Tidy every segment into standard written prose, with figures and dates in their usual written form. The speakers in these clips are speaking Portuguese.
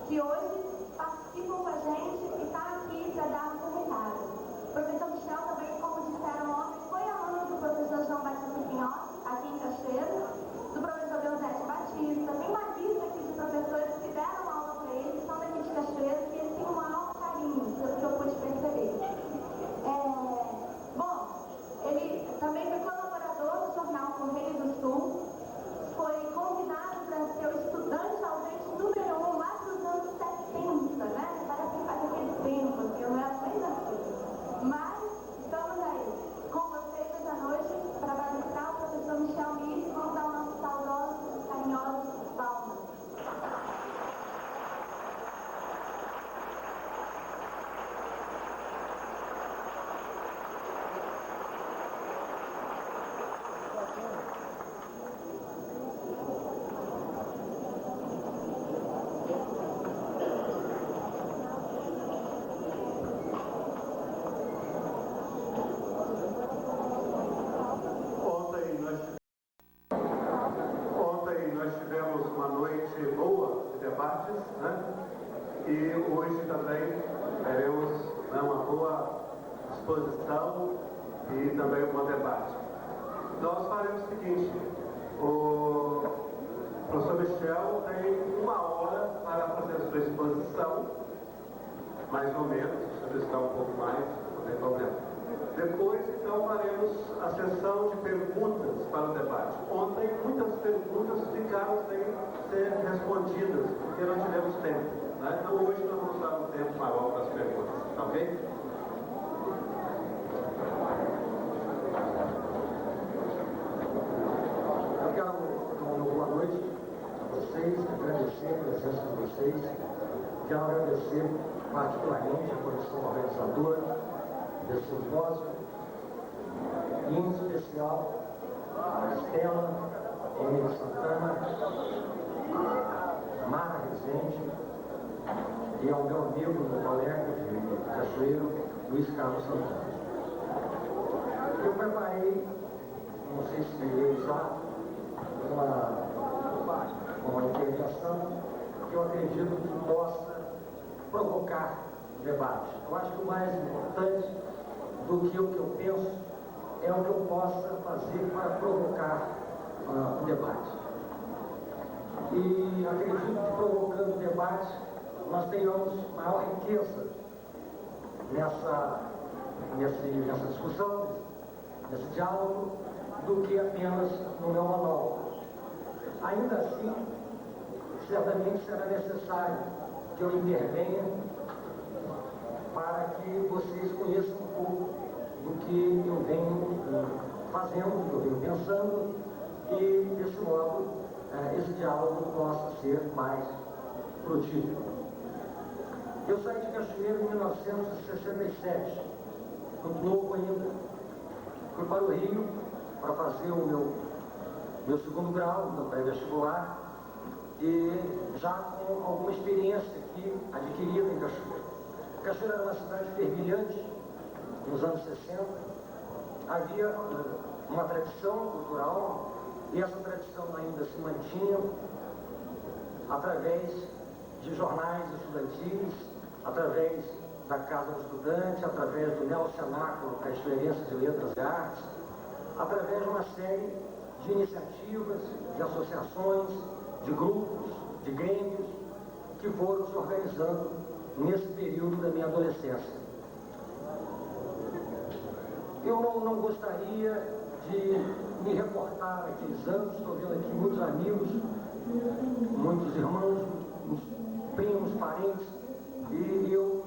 que hoje participam com a gente e está aqui para dar o seu recado. O professor Michel também, como disseram ontem, foi aluno do professor João Batista Pinhos, aqui em Cachoeiro, do professor Deusete Batista. Tem uma lista aqui de professores que deram aula para ele, são daqui de Cachoeiro, e ele tem um maior carinho, pelo que eu pude perceber. Bom, ele também foi colaborador do jornal Correio do Sul, foi convidado para ser o estudante ausente número 1 lá dos anos 70, né? Parece que faz aquele tempo, assim, eu não era nem nascida. Mas estamos aí com vocês essa noite para agradecer o professor Michel Mille. Vamos dar o nosso saudoso e carinhoso palmas. E hoje também teremos uma boa exposição e também um bom debate. Nós faremos o seguinte: o professor Michel tem 1 hora para fazer a sua exposição, mais ou menos, se você precisar um pouco mais, não tem problema. Depois, então, faremos a sessão de perguntas para o debate. Ontem, muitas perguntas ficaram sem ser respondidas, porque não tivemos tempo. Né? Então, hoje nós vamos dar um tempo maior para as perguntas, tá ok? Eu quero dar uma boa noite a vocês, agradecer a presença de vocês. Quero agradecer particularmente a comissão organizadora desse simpósio, e em especial a Estela, Emília Santana, a Mara Rezende e ao meu amigo, meu colega de Cachoeiro, Luiz Carlos Santana. Eu preparei, não sei se direi já, uma intervenção que eu acredito que possa provocar debate. Eu acho que o mais importante do que o que eu penso é o que eu possa fazer para provocar um debate. E acredito que provocando debate nós tenhamos maior riqueza nessa discussão, nesse diálogo, do que apenas no meu monólogo. Ainda assim, certamente será necessário que eu intervenha para que vocês conheçam um pouco do que eu venho fazendo, do que eu venho pensando, e desse modo esse diálogo possa ser mais frutífero. Eu saí de Cachoeiro em 1967, muito novo ainda. Fui para o Rio para fazer o meu segundo grau, meu pré-vestibular, e já com alguma experiência aqui adquirida em Cachoeiro. Cachoeiro era uma cidade fervilhante nos anos 60. Havia uma tradição cultural, e essa tradição ainda se mantinha através de jornais estudantis, através da Casa do Estudante, através do Neocenáculo Cachoeirense de Letras e Artes, através de uma série de iniciativas, de associações, de grupos, de grêmios, que foram se organizando nesse período da minha adolescência. Eu não gostaria de me reportar naqueles anos. Estou vendo aqui muitos amigos, muitos irmãos, primos, parentes, e eu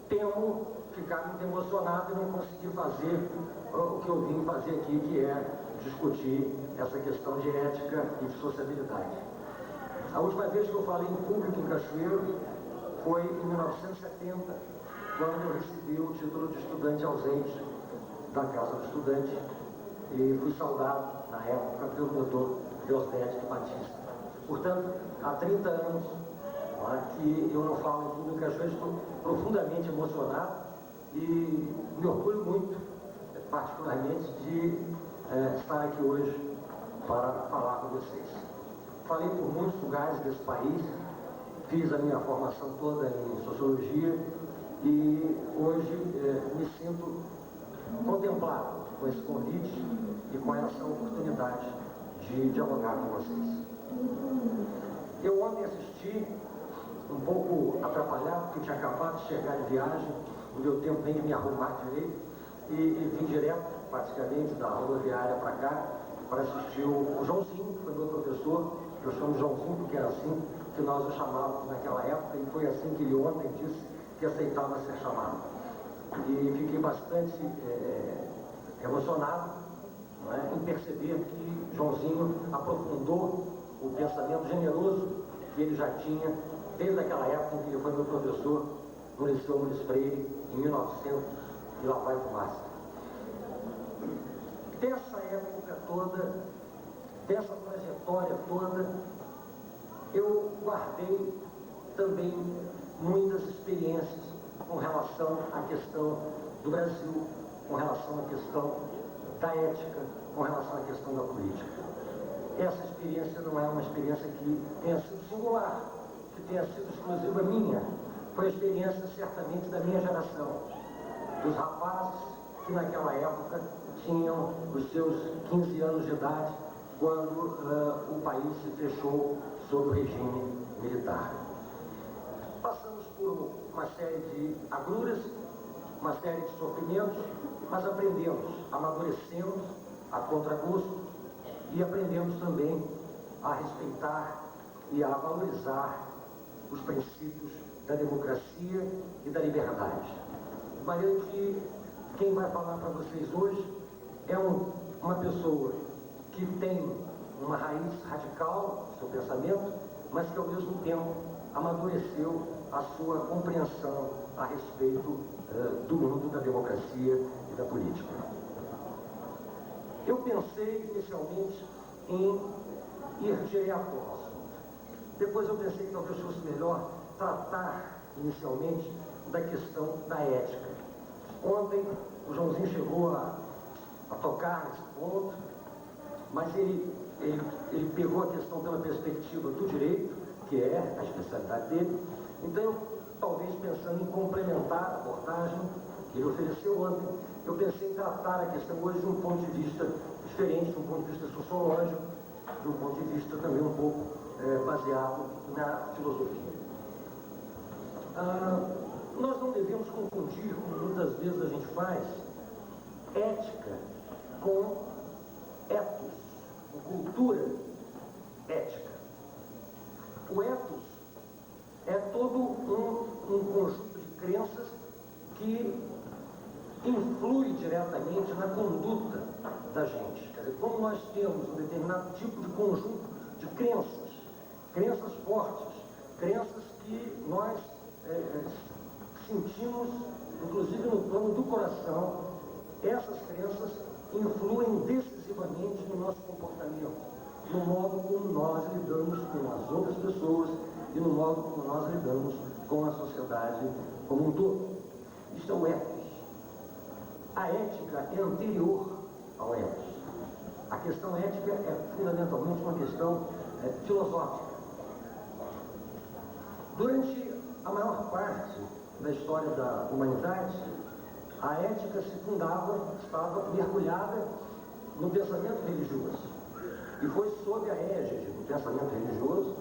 temo ficar muito emocionado e não conseguir fazer o que eu vim fazer aqui, que é discutir essa questão de ética e de sociabilidade. A última vez que eu falei em público em Cachoeiro foi em 1970, quando eu recebi o título de estudante ausente da Casa do Estudante, e fui saudado, na época, pelo doutor Deusete Batista. Portanto, há 30 anos que eu não falo em público em Cachoeiro, estou profundamente emocionado e me orgulho muito, particularmente, de estar aqui hoje para falar com vocês. Falei por muitos lugares desse país fiz a minha formação toda em sociologia e hoje me sinto contemplado com esse convite e com essa oportunidade de dialogar com vocês. Eu ontem assisti, um pouco atrapalhado, porque tinha acabado de chegar de viagem, não deu tempo nem de me arrumar direito, e vim direto, praticamente, da rodoviária para cá, para assistir o Joãozinho, que foi meu professor. Eu chamo Joãozinho porque era assim que nós o chamávamos naquela época, e foi assim que ele ontem disse que aceitava ser chamado. E fiquei bastante emocionado, não é, em perceber que Joãozinho aprofundou o pensamento generoso que ele já tinha desde aquela época em que ele foi meu professor no Liceu Muniz Freire, em 1900, e lá vai fumaça. Dessa época toda, dessa trajetória toda, eu guardei também muitas experiências com relação à questão do Brasil, com relação à questão da ética, com relação à questão da política. Essa experiência não é uma experiência que tenha sido singular, que tenha sido exclusiva minha. Foi a experiência, certamente, da minha geração, dos rapazes que naquela época tinham os seus 15 anos de idade, quando o país se fechou sob o regime militar. Passamos por uma série de agruras, uma série de sofrimentos, mas aprendemos, amadurecemos a contragosto e aprendemos também a respeitar e a valorizar os princípios da democracia e da liberdade. De maneira que quem vai falar para vocês hoje é uma pessoa que tem uma raiz radical no seu pensamento, mas que ao mesmo tempo amadureceu a sua compreensão a respeito do mundo da democracia e da política. Eu pensei inicialmente em ir direto ao assunto. Depois eu pensei que talvez fosse melhor tratar inicialmente da questão da ética. Ontem o Joãozinho chegou a tocar nesse ponto, mas ele pegou a questão pela perspectiva do direito, que é a especialidade dele. Então, talvez pensando em complementar a abordagem que ele ofereceu ontem, eu pensei em tratar a questão hoje de um ponto de vista diferente, de um ponto de vista sociológico, de um ponto de vista também um pouco baseado na filosofia. Nós não devemos confundir, como muitas vezes a gente faz, ética com ethos, com cultura ética. O ethos é todo um conjunto de crenças que influi diretamente na conduta da gente. Quer dizer, como nós temos um determinado tipo de conjunto de crenças fortes, crenças que nós sentimos, inclusive no plano do coração, essas crenças influem decisivamente no nosso comportamento, no modo como nós lidamos com as outras pessoas e no modo como nós lidamos com a sociedade como um todo. Isto é o ethos. A ética é anterior ao ethos. A questão ética é fundamentalmente uma questão filosófica. Durante a maior parte da história da humanidade, a ética se fundava, estava mergulhada no pensamento religioso. E foi sob a égide do pensamento religioso,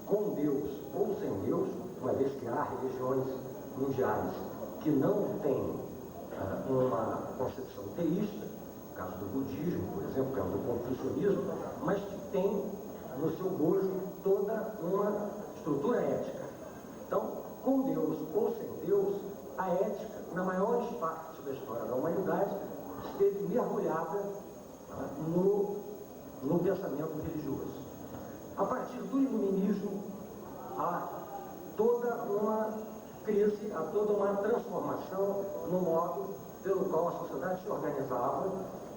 com Deus ou sem Deus, uma vez que há religiões mundiais que não têm uma concepção teísta, no caso do budismo, por exemplo, no caso do confucionismo, mas que tem no seu bojo toda uma estrutura ética. Então, com Deus ou sem Deus, a ética, na maior parte da história da humanidade, esteve mergulhada no pensamento religioso. A partir do iluminismo, há toda uma crise, há toda uma transformação no modo pelo qual a sociedade se organizava,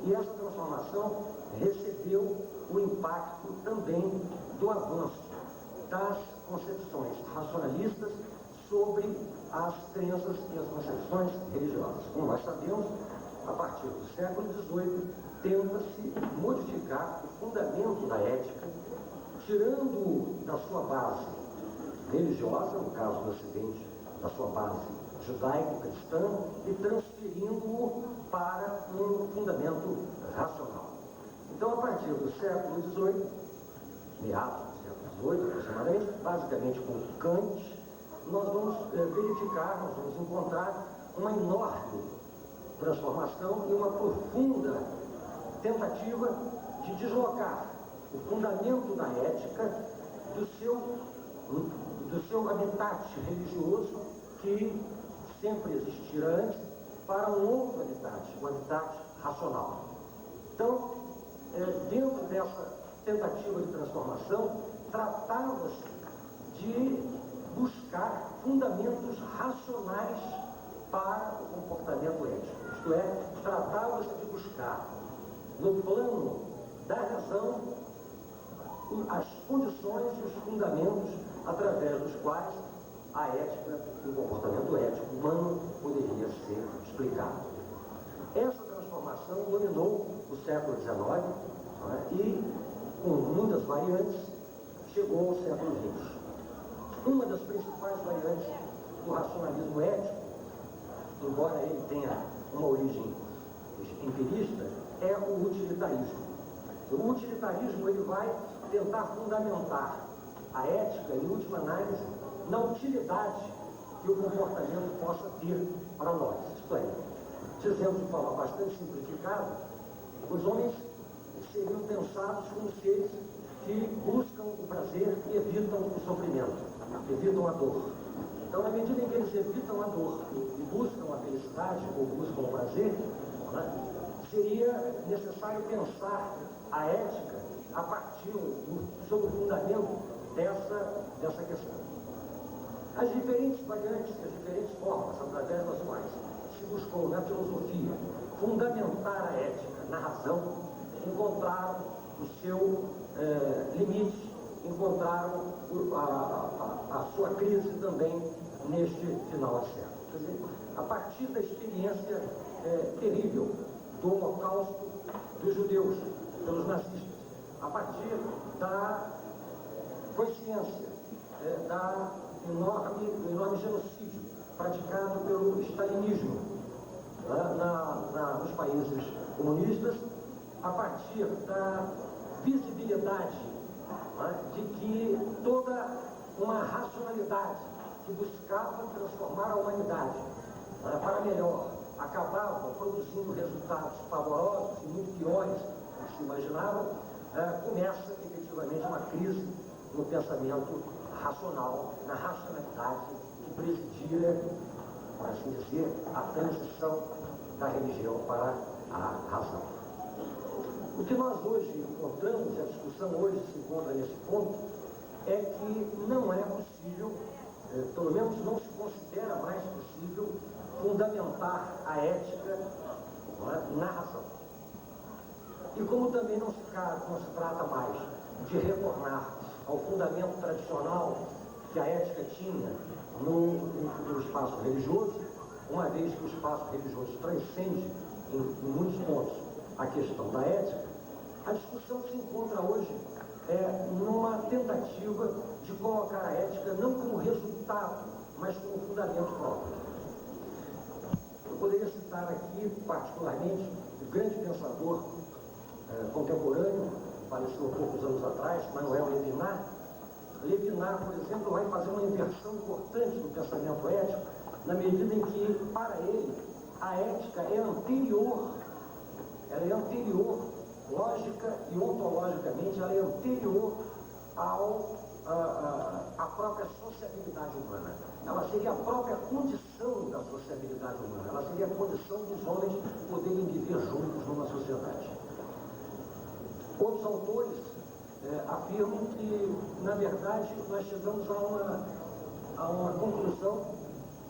e essa transformação recebeu o impacto também do avanço das concepções racionalistas sobre as crenças e as concepções religiosas. Como nós sabemos, a partir do século XVIII, tenta-se modificar o fundamento da ética, tirando da sua base religiosa, no caso do Ocidente, da sua base judaico-cristã, e transferindo-o para um fundamento racional. Então, a partir do século XVIII, meados do século XVIII aproximadamente, basicamente com Kant, nós vamos verificar, nós vamos encontrar uma enorme transformação e uma profunda tentativa de deslocar o fundamento da ética do seu habitat religioso, que sempre existira antes, para um outro habitat, o habitat racional. Então, dentro dessa tentativa de transformação, tratava-se de buscar fundamentos racionais para o comportamento ético. Isto é, tratava-se de buscar, no plano da razão, as condições e os fundamentos através dos quais a ética e o comportamento ético humano poderia ser explicado. Essa transformação dominou o século XIX, e, com muitas variantes, chegou ao século XX. Uma das principais variantes do racionalismo ético, embora ele tenha uma origem empirista, é o utilitarismo. O utilitarismo ele vai tentar fundamentar a ética, em última análise, na utilidade que o comportamento possa ter para nós. Isto é, dizendo de forma bastante simplificada, os homens seriam pensados como seres que buscam o prazer e evitam o sofrimento, evitam a dor. Então, na medida em que eles evitam a dor e buscam a felicidade ou buscam o prazer, seria necessário pensar a ética a partir, sob o fundamento dessa questão. As diferentes variantes, as diferentes formas através das quais se buscou na filosofia fundamentar a ética na razão, encontraram o seu limite, encontraram a sua crise também neste final de século. Quer dizer, a partir da experiência terrível do Holocausto dos judeus pelos nazistas, a partir da consciência do enorme genocídio praticado pelo stalinismo nos países comunistas, a partir da visibilidade de que toda uma racionalidade que buscava transformar a humanidade para melhor acabava produzindo resultados pavorosos e muito piores do que se imaginava, começa efetivamente uma crise no pensamento racional, na racionalidade que presidia, por assim dizer, a transição da religião para a razão. O que nós hoje encontramos, e a discussão hoje se encontra nesse ponto, é que não é possível, pelo menos não se considera mais possível, fundamentar a ética na razão. E como também não se trata mais de retornar ao fundamento tradicional que a ética tinha no espaço religioso, uma vez que o espaço religioso transcende em muitos pontos a questão da ética, a discussão se encontra hoje numa tentativa de colocar a ética não como resultado, mas como fundamento próprio. Eu poderia citar aqui, particularmente, o grande pensador contemporâneo, faleceu há poucos anos atrás, Manuel Levinas. Levinas, por exemplo, vai fazer uma inversão importante no pensamento ético, na medida em que, para ele, a ética é anterior, lógica e ontologicamente, ela é anterior à própria sociabilidade humana. Ela seria a própria condição da sociabilidade humana, ela seria a condição dos homens poderem viver juntos numa sociedade. Outros autores afirmam que, na verdade, nós chegamos a uma conclusão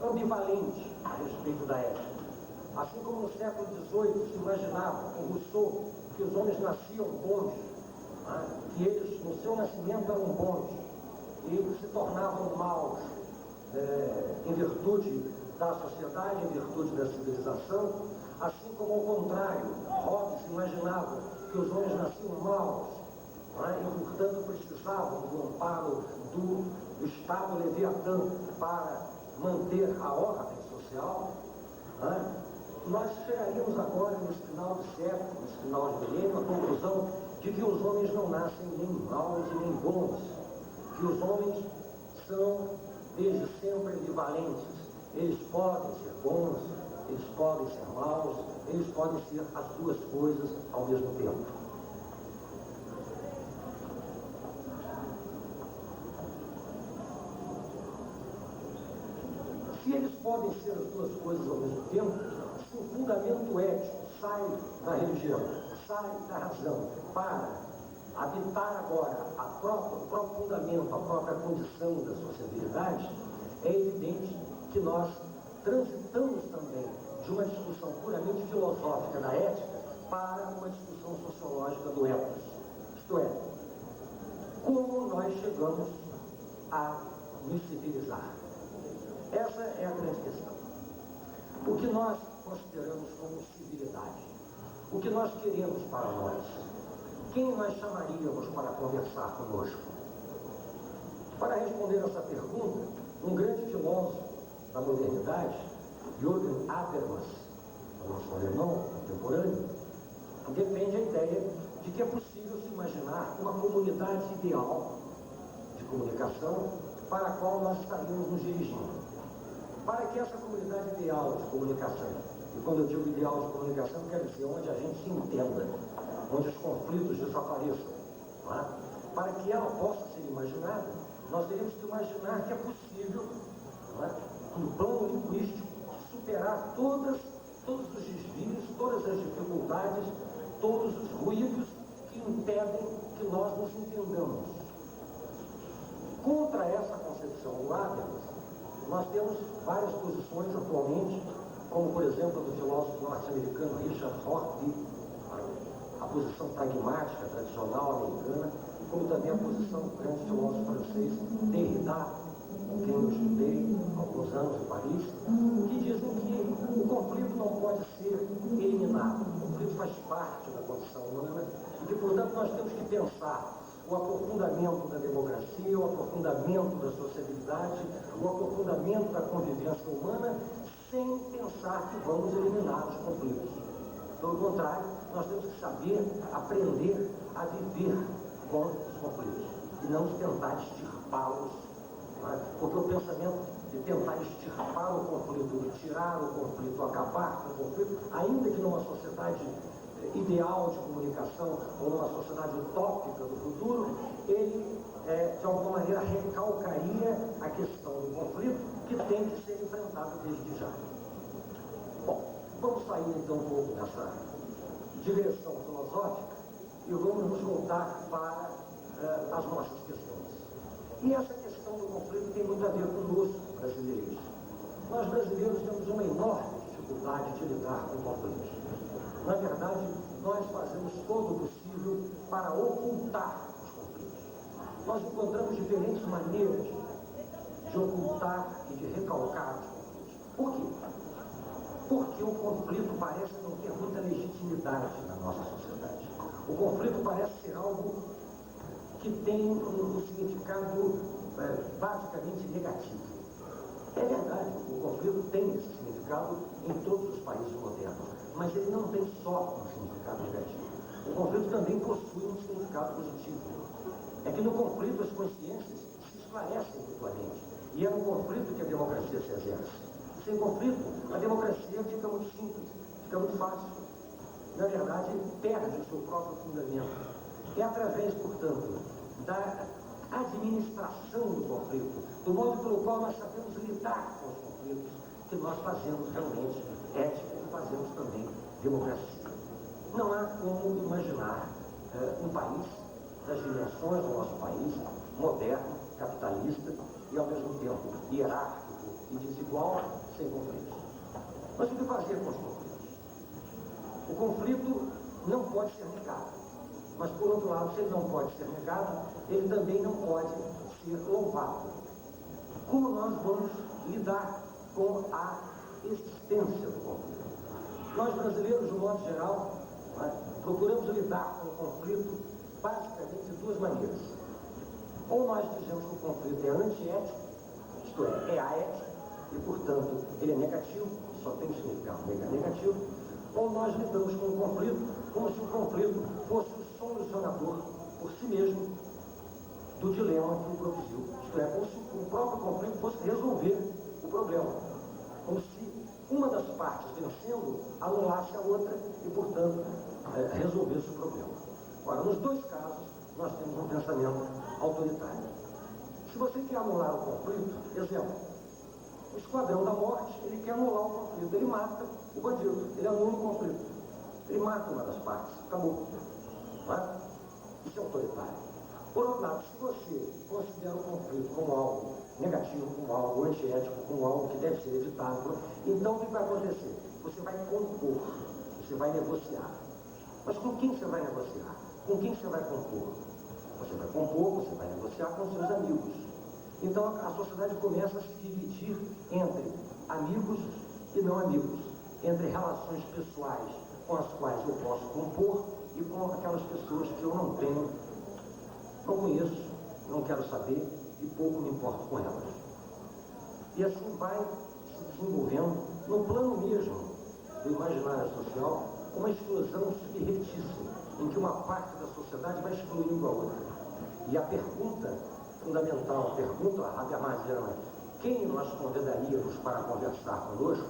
ambivalente a respeito da ética. Assim como no século XVIII se imaginava, com Rousseau, que os homens nasciam bons, que eles, no seu nascimento, eram bons e se tornavam maus em virtude da sociedade, em virtude da civilização, assim como, ao contrário, Hobbes imaginava que os homens nasciam maus e, portanto, precisavam do amparo do Estado Leviatã para manter a ordem social, nós chegaríamos agora, nesse final de século, nesse final de milênio, à conclusão de que os homens não nascem nem maus e nem bons, que os homens são, desde sempre, ambivalentes. Eles podem ser bons, eles podem ser maus, eles podem ser as duas coisas ao mesmo tempo. Se eles podem ser as duas coisas ao mesmo tempo, se o fundamento ético sai da religião, sai da razão, para habitar agora o próprio fundamento, a própria condição da sociabilidade, é evidente que nós transitamos também de uma discussão puramente filosófica da ética para uma discussão sociológica do ethos. Isto é, como nós chegamos a nos civilizar. Essa é a grande questão. O que nós consideramos como civilidade? O que nós queremos para nós? Quem nós chamaríamos para conversar conosco? Para responder essa pergunta, um grande filósofo da modernidade, Jürgen Habermas, nosso alemão contemporâneo, defende a ideia de que é possível se imaginar uma comunidade ideal de comunicação para a qual nós estaríamos nos dirigindo. Para que essa comunidade ideal de comunicação, e quando eu digo ideal de comunicação, quero dizer onde a gente se entenda, onde os conflitos desapareçam, não é? Para que ela possa ser imaginada, nós teríamos que imaginar que é possível, não é? No plano linguístico, superar todos os desvios, todas as dificuldades, todos os ruídos que impedem que nós nos entendamos. Contra essa concepção do Habermas, nós temos várias posições atualmente, como por exemplo a do filósofo norte-americano Richard Rorty, a posição pragmática tradicional americana, como também a posição do grande filósofo francês Derrida, com quem eu estudei há alguns anos em Paris, que dizem que o conflito não pode ser eliminado. O conflito faz parte da condição humana e que, portanto, nós temos que pensar o aprofundamento da democracia, o aprofundamento da sociabilidade, o aprofundamento da convivência humana, sem pensar que vamos eliminar os conflitos. Pelo contrário, nós temos que saber, aprender a viver com os conflitos e não tentar extirpá-los, porque o pensamento de tentar extirpar o conflito, de tirar o conflito, acabar com o conflito, ainda que numa sociedade ideal de comunicação ou numa sociedade utópica do futuro, ele, de alguma maneira, recalcaria a questão do conflito que tem que ser enfrentada desde já. Bom, vamos sair então um pouco dessa direção filosófica e vamos nos voltar para as nossas questões. E essa questão do conflito tem muito a ver conosco, brasileiros. Nós brasileiros temos uma enorme dificuldade de lidar com conflitos. Na verdade, nós fazemos todo o possível para ocultar os conflitos. Nós encontramos diferentes maneiras de ocultar e de recalcar os conflitos. Por quê? Porque o conflito parece não ter muita legitimidade na nossa sociedade. O conflito parece ser algo que tem um significado basicamente negativo. É verdade, o conflito tem esse significado em todos os países modernos, mas ele não tem só um significado negativo. O conflito também possui um significado positivo. É que no conflito as consciências se esclarecem mutuamente, e é no conflito que a democracia se exerce. Sem conflito, a democracia fica muito simples, fica muito fácil. Na verdade, perde o seu próprio fundamento. É através, portanto, da administração do conflito, do modo pelo qual nós sabemos lidar com os conflitos, que nós fazemos realmente ética e fazemos também democracia. Não há como imaginar um país das dimensões do nosso país, moderno, capitalista e ao mesmo tempo hierárquico e desigual, sem conflitos. Mas o que fazer com os conflitos? O conflito não pode ser negado. Mas, por outro lado, se ele não pode ser negado, ele também não pode ser louvado. Como nós vamos lidar com a existência do conflito? Nós, brasileiros, de um modo geral, procuramos lidar com o conflito basicamente de duas maneiras. Ou nós dizemos que o conflito é antiético, isto é aético, e, portanto, ele é negativo, só tem um significado negativo, ou nós lidamos com o conflito como se o conflito fosse o solucionador por si mesmo do dilema que o produziu. Isto é, como se o próprio conflito fosse resolver o problema. Como se uma das partes vencendo anulasse a outra e, portanto, resolvesse o problema. Ora, nos dois casos, nós temos um pensamento autoritário. Se você quer anular o conflito, exemplo, o Esquadrão da Morte, ele quer anular o conflito, ele mata o bandido, ele anula o conflito, ele mata uma das partes, acabou. Não é? Isso é autoritário. Por outro lado, se você considera o conflito como algo negativo, como algo antiético, como algo que deve ser evitável, então o que vai acontecer? Você vai compor, você vai negociar. Mas com quem você vai negociar? Com quem você vai compor? Você vai compor, você vai negociar com seus amigos. Então a sociedade começa a se dividir entre amigos e não amigos, entre relações pessoais com as quais eu posso compor e com aquelas pessoas que eu não tenho, não conheço, não quero saber e pouco me importo com elas. E assim vai se desenvolvendo no plano mesmo do imaginário social uma explosão subreptícia, em que uma parte da sociedade vai excluindo a outra. E a pergunta fundamental, a pergunta habermasiana, quem nós convidaríamos para conversar conosco,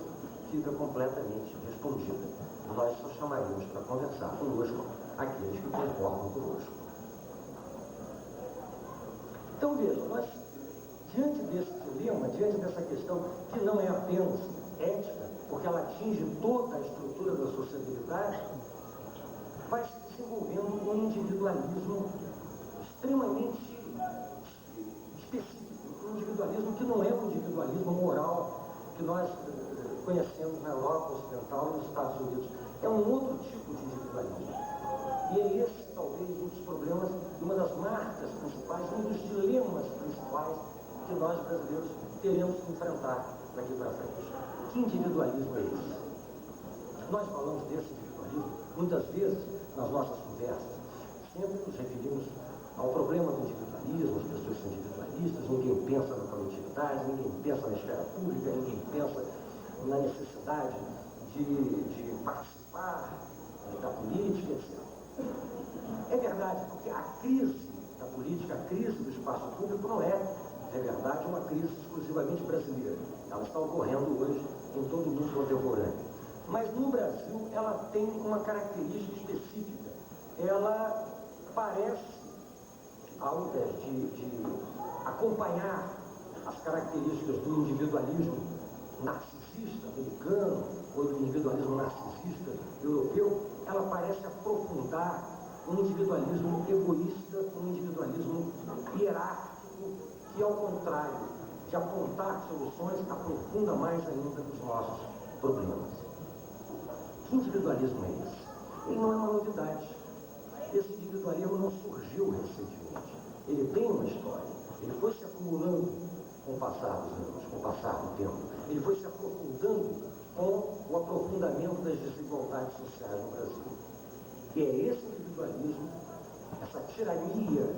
fica completamente respondida. Nós só chamaríamos para conversar conosco aqueles que concordam conosco. Então veja, nós, diante desse dilema, diante dessa questão que não é apenas ética, porque ela atinge toda a estrutura da sociabilidade, vai se desenvolvendo um individualismo extremamente específico, um individualismo que não é um individualismo moral que nós conhecemos na Europa Ocidental e nos Estados Unidos. É um outro tipo de individualismo. E é esse, talvez, um dos problemas, uma das marcas principais, um dos dilemas principais que nós brasileiros teremos que enfrentar daqui para frente. Que individualismo é esse? Nós falamos desse individualismo muitas vezes nas nossas conversas. Sempre nos referimos ao problema do individualismo, as pessoas são individualistas, ninguém pensa na coletividade, ninguém pensa na esfera pública, ninguém pensa na necessidade de participar da política, etc. É verdade, porque a crise da política, a crise do espaço público não é verdade, uma crise exclusivamente brasileira. Ela está ocorrendo hoje em todo o mundo contemporâneo. Mas no Brasil ela tem uma característica específica. Ela parece, ao invés de acompanhar as características do individualismo narcisista americano ou do individualismo narcisista europeu, ela parece aprofundar um individualismo egoísta, um individualismo hierárquico, que, ao contrário de apontar soluções, aprofunda mais ainda os nossos problemas. Que individualismo é esse? Ele não é uma novidade. Esse individualismo não surgiu recentemente. Ele tem uma história. Ele foi se acumulando com o passar dos anos, com o passar do tempo. Ele foi se aprofundando com o aprofundamento das desigualdades sociais no Brasil. E é esse individualismo, essa tirania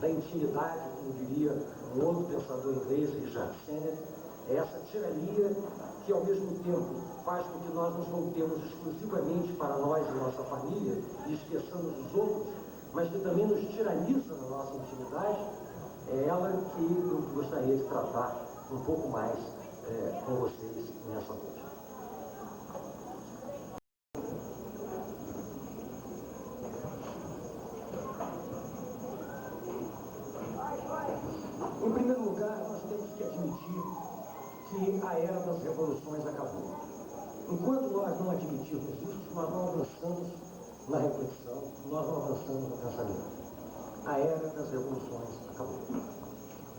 da intimidade, como diria um outro pensador inglês, Richard Sennett, é essa tirania que, ao mesmo tempo, faz com que nós nos voltemos exclusivamente para nós e nossa família e esqueçamos os outros, mas que também nos tiraniza na nossa intimidade. É ela que eu gostaria de tratar um pouco mais com vocês nessa noite. Em primeiro lugar, nós temos que admitir que a era das revoluções acabou. Enquanto nós não admitirmos isso, nós não avançamos na reflexão, nós não avançamos no pensamento. A era das revoluções acabou.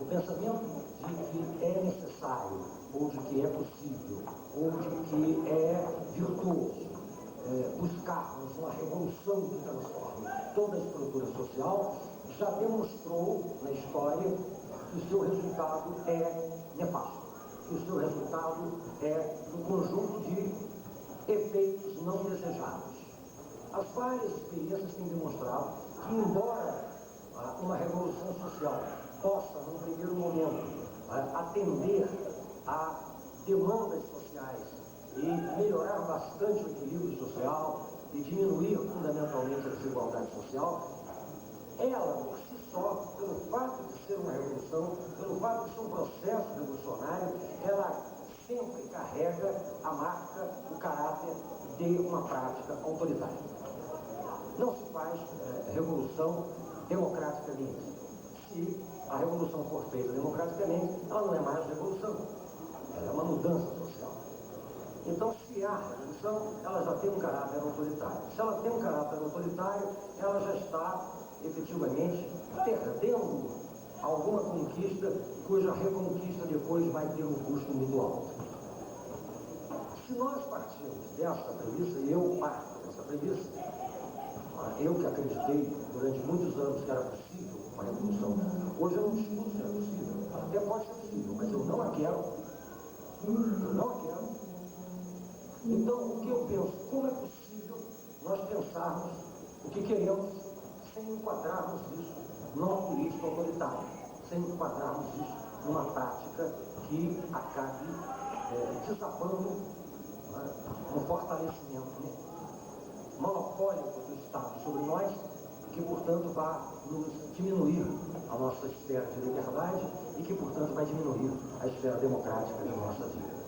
O pensamento de que é necessário, ou de que é possível, ou de que é virtuoso buscarmos uma revolução que transforme toda a estrutura social, já demonstrou na história que o seu resultado é nefasto, que o seu resultado é um conjunto de efeitos não desejados. As várias experiências têm demonstrado que, embora uma revolução social possa, num primeiro momento, atender a demandas sociais e melhorar bastante o equilíbrio social e diminuir fundamentalmente a desigualdade social, ela, por si só, pelo fato de ser uma revolução, pelo fato de ser um processo revolucionário, ela sempre carrega a marca, o caráter de uma prática autoritária. Não se faz revolução democraticamente. Se a revolução for feita democraticamente, ela não é mais revolução, ela é uma mudança social. Então, se há revolução, ela já tem um caráter autoritário. Se ela tem um caráter autoritário, ela já está, efetivamente, perdendo alguma conquista, cuja reconquista depois vai ter um custo muito alto. Se nós partimos dessa premissa, e eu parto dessa premissa, eu que acreditei durante muitos anos que era possível uma revolução, hoje eu não discuto se é possível, até pode ser possível, mas eu não a quero. Eu não a quero. Então, o que eu penso? Como é possível nós pensarmos o que queremos sem enquadrarmos isso numa política autoritária, sem enquadrarmos isso numa prática que acabe desabando no fortalecimento monopólico do Estado sobre nós, que, portanto, vai nos diminuir a nossa esfera de liberdade e que, portanto, vai diminuir a esfera democrática de nossa vida.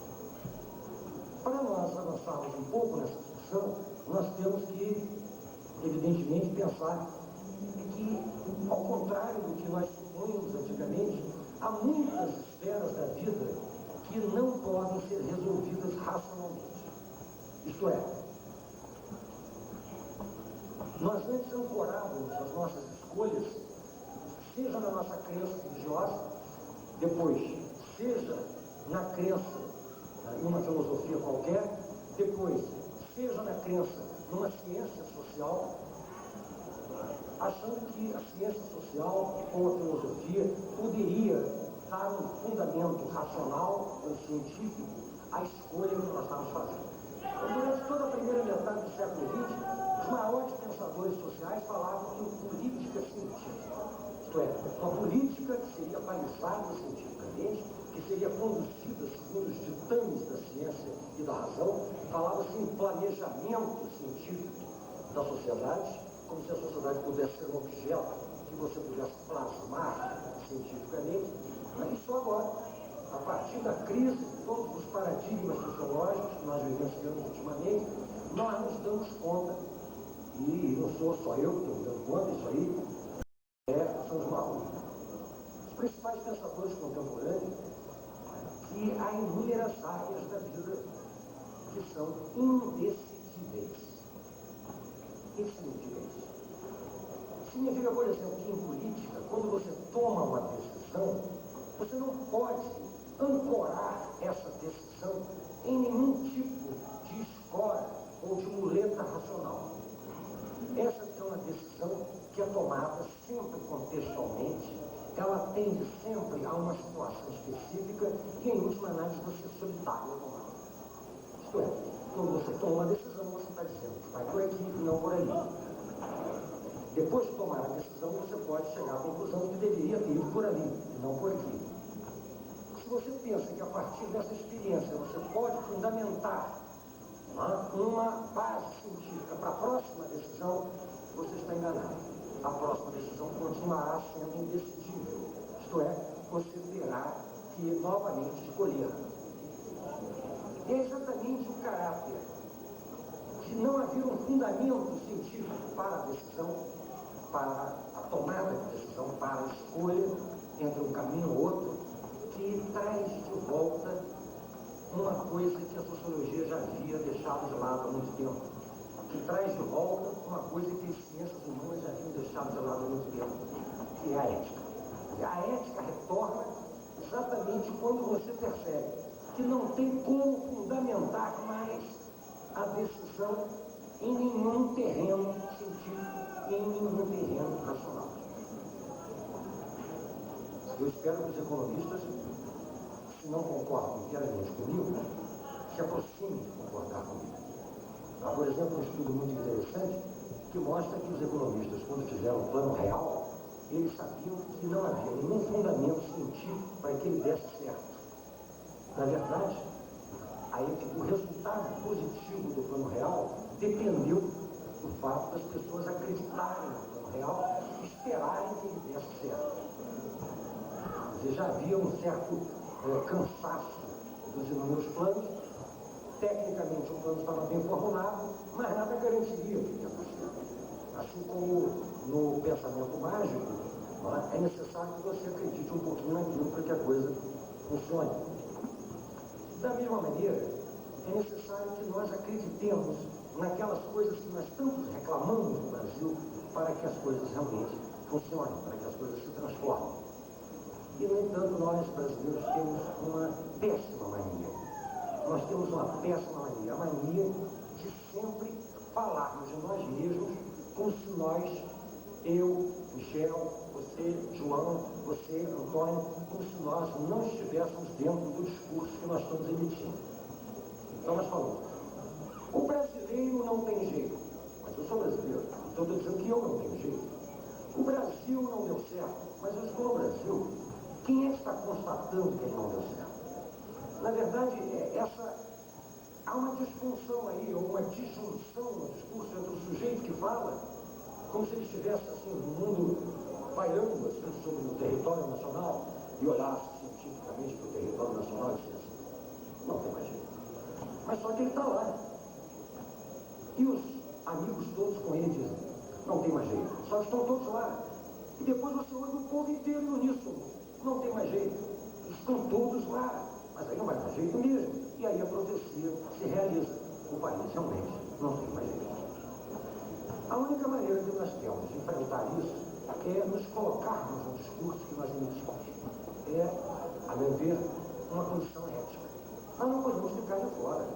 Para nós avançarmos um pouco nessa discussão, nós temos que, evidentemente, pensar que, ao contrário do que nós supunhamos antigamente, há muitas esferas da vida que não podem ser resolvidas racionalmente. Isto é, nós antes ancorávamos as nossas escolhas, seja na nossa crença religiosa, depois, seja na crença numa filosofia qualquer, depois, seja na crença numa ciência social, achando que a ciência social ou a filosofia poderia dar um fundamento racional ou científico à escolha que nós estávamos fazendo. Durante toda a primeira metade do século XX, os maiores pensadores sociais falavam em política científica. Isto é, uma política que seria balizada cientificamente, que seria conduzida segundo os ditames da ciência e da razão. Falava-se em planejamento científico da sociedade, como se a sociedade pudesse ser um objeto que você pudesse plasmar cientificamente. Mas isso agora, a partir da crise de todos os paradigmas sociológicos que nós vivenciamos ultimamente, nós nos damos conta, e não sou só eu que estou me dando conta, isso aí são os malucos. Os principais pensadores contemporâneos, que há inúmeras áreas da vida que são indecidíveis. O que significa isso? Significa, por exemplo, que em política, quando você toma uma decisão, você não pode ancorar essa decisão em nenhum tipo de escora ou de muleta racional. Essa é uma decisão que é tomada sempre contextualmente, ela atende sempre a uma situação específica e, em última análise, você é solitário a tomar. Isto é, quando você toma uma decisão, você está dizendo que vai por aqui e não por aí. Depois de tomar a decisão, você pode chegar à conclusão de que deveria ter ido por ali e não por aqui. Se você pensa que a partir dessa experiência você pode fundamentar uma base científica para a próxima decisão, você está enganado. A próxima decisão continuará sendo indecidível. Isto é, você terá que novamente escolher. E é exatamente o caráter de não haver um fundamento científico para a decisão, para a tomada de decisão, para a escolha entre um caminho ou outro, que traz de volta uma coisa que a sociologia já havia deixado de lado há muito tempo, que traz de volta uma coisa que as ciências humanas já haviam deixado de lado há muito tempo, que é a ética. E a ética retorna exatamente quando você percebe que não tem como fundamentar mais a decisão em nenhum terreno científico, em nenhum terreno racional. Eu espero que os economistas, se não concordam inteiramente comigo, se aproximem de concordar comigo. Há, por exemplo, um estudo muito interessante que mostra que os economistas, quando fizeram o plano real, eles sabiam que não havia nenhum fundamento científico para que ele desse certo. Na verdade, o resultado positivo do Plano Real dependeu do fato das pessoas acreditarem no Plano Real e esperarem que ele desse certo. Quer dizer, já havia um certo cansaço dos inúmeros planos. Tecnicamente, o plano estava bem formulado, mas nada garantiria que ia dar certo. Assim como no pensamento mágico, é necessário que você acredite um pouquinho naquilo para que a coisa funcione. Da mesma maneira, é necessário que nós acreditemos naquelas coisas que nós tanto reclamamos no Brasil para que as coisas realmente funcionem, para que as coisas se transformem. E, no entanto, nós brasileiros temos uma péssima mania. Nós temos uma péssima mania, a mania de sempre falarmos de nós mesmos como se nós, eu, Michel, você, João, você, Antônio, como se nós não estivéssemos dentro do discurso que nós estamos emitindo. Então nós falamos, o brasileiro não tem jeito, mas eu sou brasileiro, então eu estou dizendo que eu não tenho jeito. O Brasil não deu certo, mas eu estou no Brasil. Quem é que está constatando que ele não deu certo? Na verdade, há uma disfunção aí, ou uma disjunção no discurso entre o sujeito que fala, como se ele estivesse assim, no mundo pairando assim, sobre o território nacional, e olhasse cientificamente para o território nacional e dissesse, não tem mais jeito. Mas só que ele está lá. E os amigos todos com ele dizem, não tem mais jeito. Só que estão todos lá. E depois você ouve o povo inteiro no uníssono, não tem mais jeito. Estão todos lá. Mas aí não vai dar jeito mesmo. E aí a profecia se realiza. O país realmente não tem mais jeito. A única maneira que nós temos de enfrentar isso é nos colocarmos no discurso que nós emitimos. É, a meu ver, uma condição ética. Nós não podemos ficar de fora.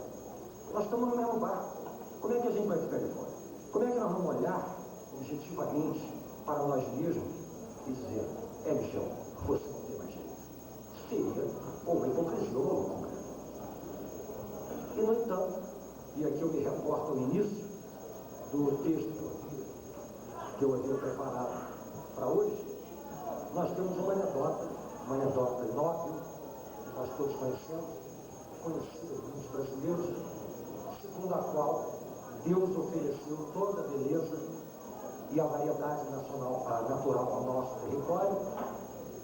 Nós estamos no mesmo barco. Como é que a gente vai ficar de fora? Como é que nós vamos olhar objetivamente para nós mesmos e dizer, Michel, você não tem mais jeito? Seria uma hipocrisia ou uma loucura. E, no entanto, e aqui eu me reporto ao início do texto que eu havia preparado para hoje, nós temos uma anedota inócua, que nós todos conhecemos, conhecida por muitos brasileiros, segundo a qual Deus ofereceu toda a beleza e a variedade natural ao nosso território,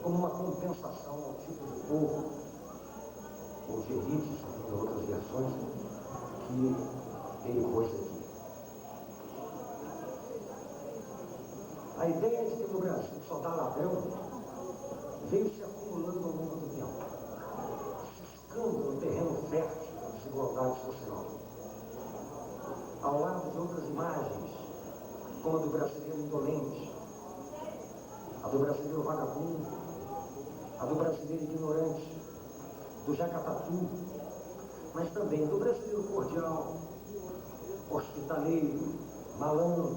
como uma compensação ao tipo de povo, ou de elites, em outras versões, que ele pôs aqui. A ideia de que no Brasil só dá ladrão veio se acumulando ao longo do tempo, ciscando no terreno fértil da desigualdade social. Ao lado de outras imagens, como a do brasileiro indolente, a do brasileiro vagabundo, a do brasileiro ignorante, do jacatatu, mas também do brasileiro cordial, hospitaleiro, malandro,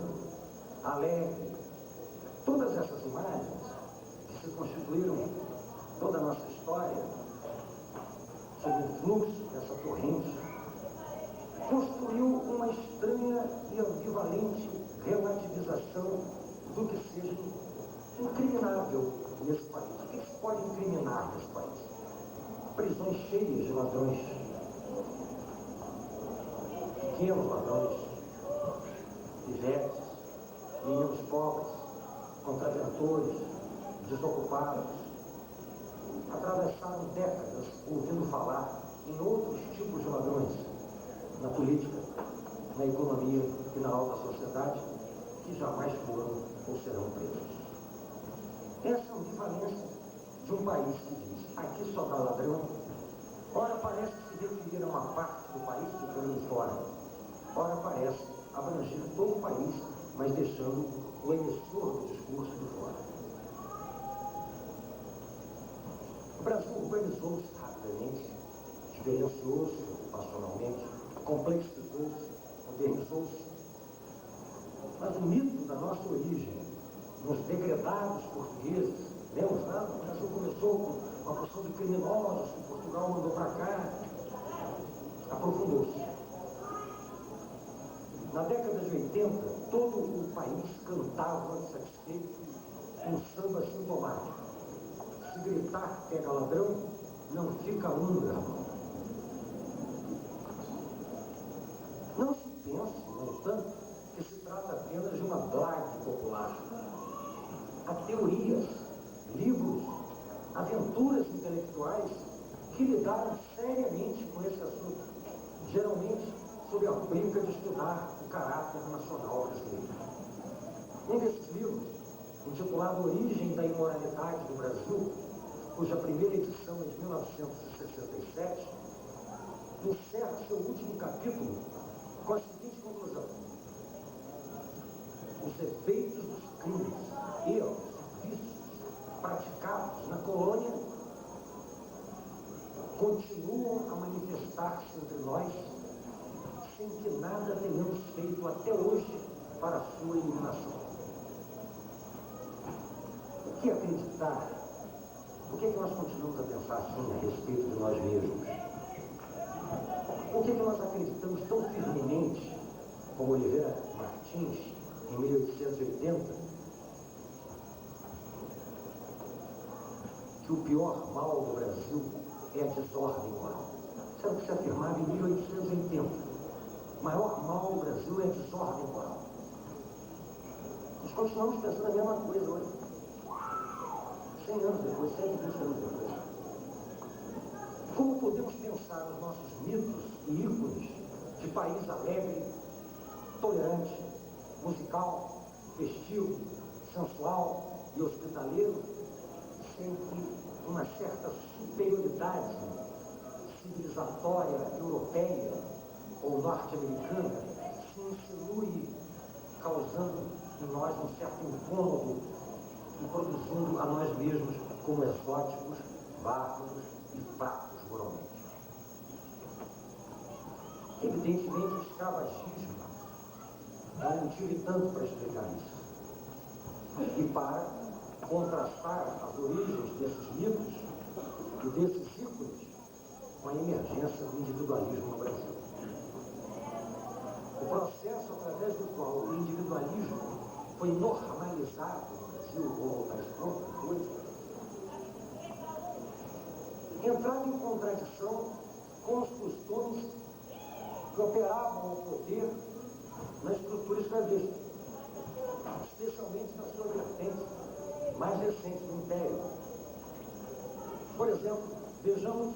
alegre. Todas essas imagens que se constituíram toda a nossa história, sob o fluxo dessa corrente, construiu uma estranha e ambivalente relativização do que seja incriminável nesse país. O que se pode incriminar nesse país? Prisões cheias de ladrões, pequenos ladrões, pivetes, meninos pobres, contraventores, desocupados, atravessaram décadas ouvindo falar em outros tipos de ladrões, na política, na economia e na alta sociedade, que jamais foram ou serão presos. Essa ambivalência de um país que diz, aqui só dá ladrão, ora parece se referir a uma parte do país ficando fora, ora parece abranger todo o país, mas deixando o emissor do discurso de fora. O Brasil urbanizou-se rapidamente, diferenciou-se ocupacionalmente, complexificou-se, modernizou-se. Mas o mito da nossa origem, nos degredados portugueses, lembra lá? O Brasil começou com uma porção de criminosos que Portugal mandou para cá, aprofundou-se. Na década de 80, todo o país cantava satisfeito um samba sintomático. Se gritar pega ladrão, não fica um, meu irmão. Não se pense, no entanto, que se trata apenas de uma blague popular. Há teorias, livros, aventuras intelectuais que lidaram seriamente com esse assunto, geralmente sob a brinca de estudar o caráter nacional brasileiro. Um desses livros, intitulado Origem da Imoralidade do Brasil, cuja primeira edição é de 1967, encerra seu último capítulo com a seguinte conclusão: os efeitos dos crimes, erros, vícios praticados na colônia continuam a manifestar-se entre nós sem que nada tenhamos feito até hoje para a sua eliminação. O que acreditar? Por que nós continuamos a pensar assim a respeito de nós mesmos? Por que nós acreditamos tão firmemente, como Oliveira Martins, em 1880, que o pior mal do Brasil é a desordem moral? Isso era o que se afirmava em 1880. O maior mal do Brasil é a desordem moral. Nós continuamos pensando a mesma coisa hoje. 100 anos depois, 120 anos depois. Como podemos pensar nos nossos mitos e ícones de país alegre, tolerante, musical, festivo, sensual e hospitaleiro, sem que uma certa superioridade civilizatória europeia ou norte-americana se insinue, causando em nós um certo incômodo e produzindo a nós mesmos como exóticos, bárbaros e fracos moralmente? Evidentemente, o escravagismo é um motivo e tanto para explicar isso. E para contrastar as origens desses mitos e desses ícones com a emergência do individualismo no Brasil. O processo através do qual o individualismo foi normalizado no Brasil, vou voltar a esse ponto depois, entrava em contradição com os costumes que operavam o poder na estrutura escravista, especialmente na sua vertente mais recente do Império. Por exemplo, vejamos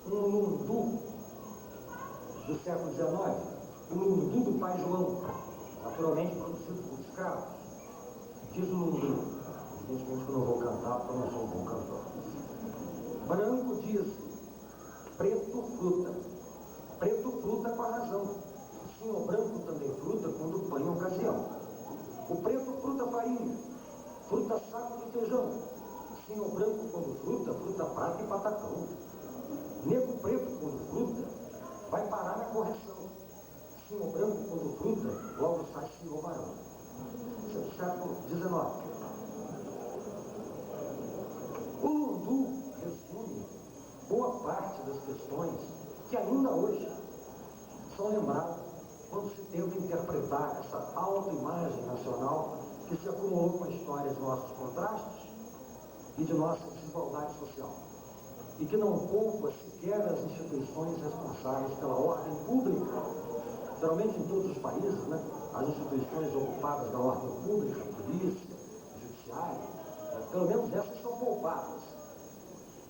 um lundu do século XIX, o lundu do pai João, naturalmente produzido por escravos. Diz o lundu, evidentemente que eu não vou cantar porque eu não sou um bom cantor. Branco diz, preto fruta. Preto fruta com a razão. Sim, o branco também fruta quando põe a ocasião. O preto fruta farinha, fruta saco de feijão. Sim, o branco quando fruta, fruta prata e patacão. Negro preto quando fruta, vai parar na correção. Sim, o branco quando fruta, logo sai senhor barão. Isso é do século XIX. O lundu resume boa parte das questões que ainda hoje são lembradas quando se tenta interpretar essa autoimagem nacional que se acumulou com a história de nossos contrastes e de nossa desigualdade social, e que não poupa sequer as instituições responsáveis pela ordem pública. Geralmente em todos os países, né, as instituições ocupadas da ordem pública, polícia, judiciário, pelo menos essas são poupadas.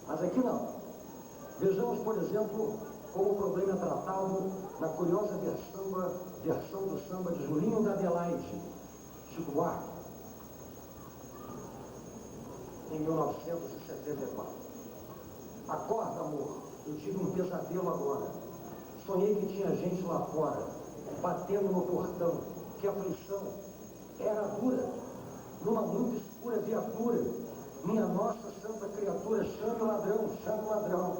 Mas aqui não. Vejamos, por exemplo, como o problema é tratado na curiosa versão do samba de Julinho da Adelaide, Chico Buarque, em 1974. Acorda, amor, eu tive um pesadelo agora. Sonhei que tinha gente lá fora, batendo no portão, que a aflição era dura. Numa muito escura viatura, minha nossa santa criatura, chame o ladrão, chame o ladrão.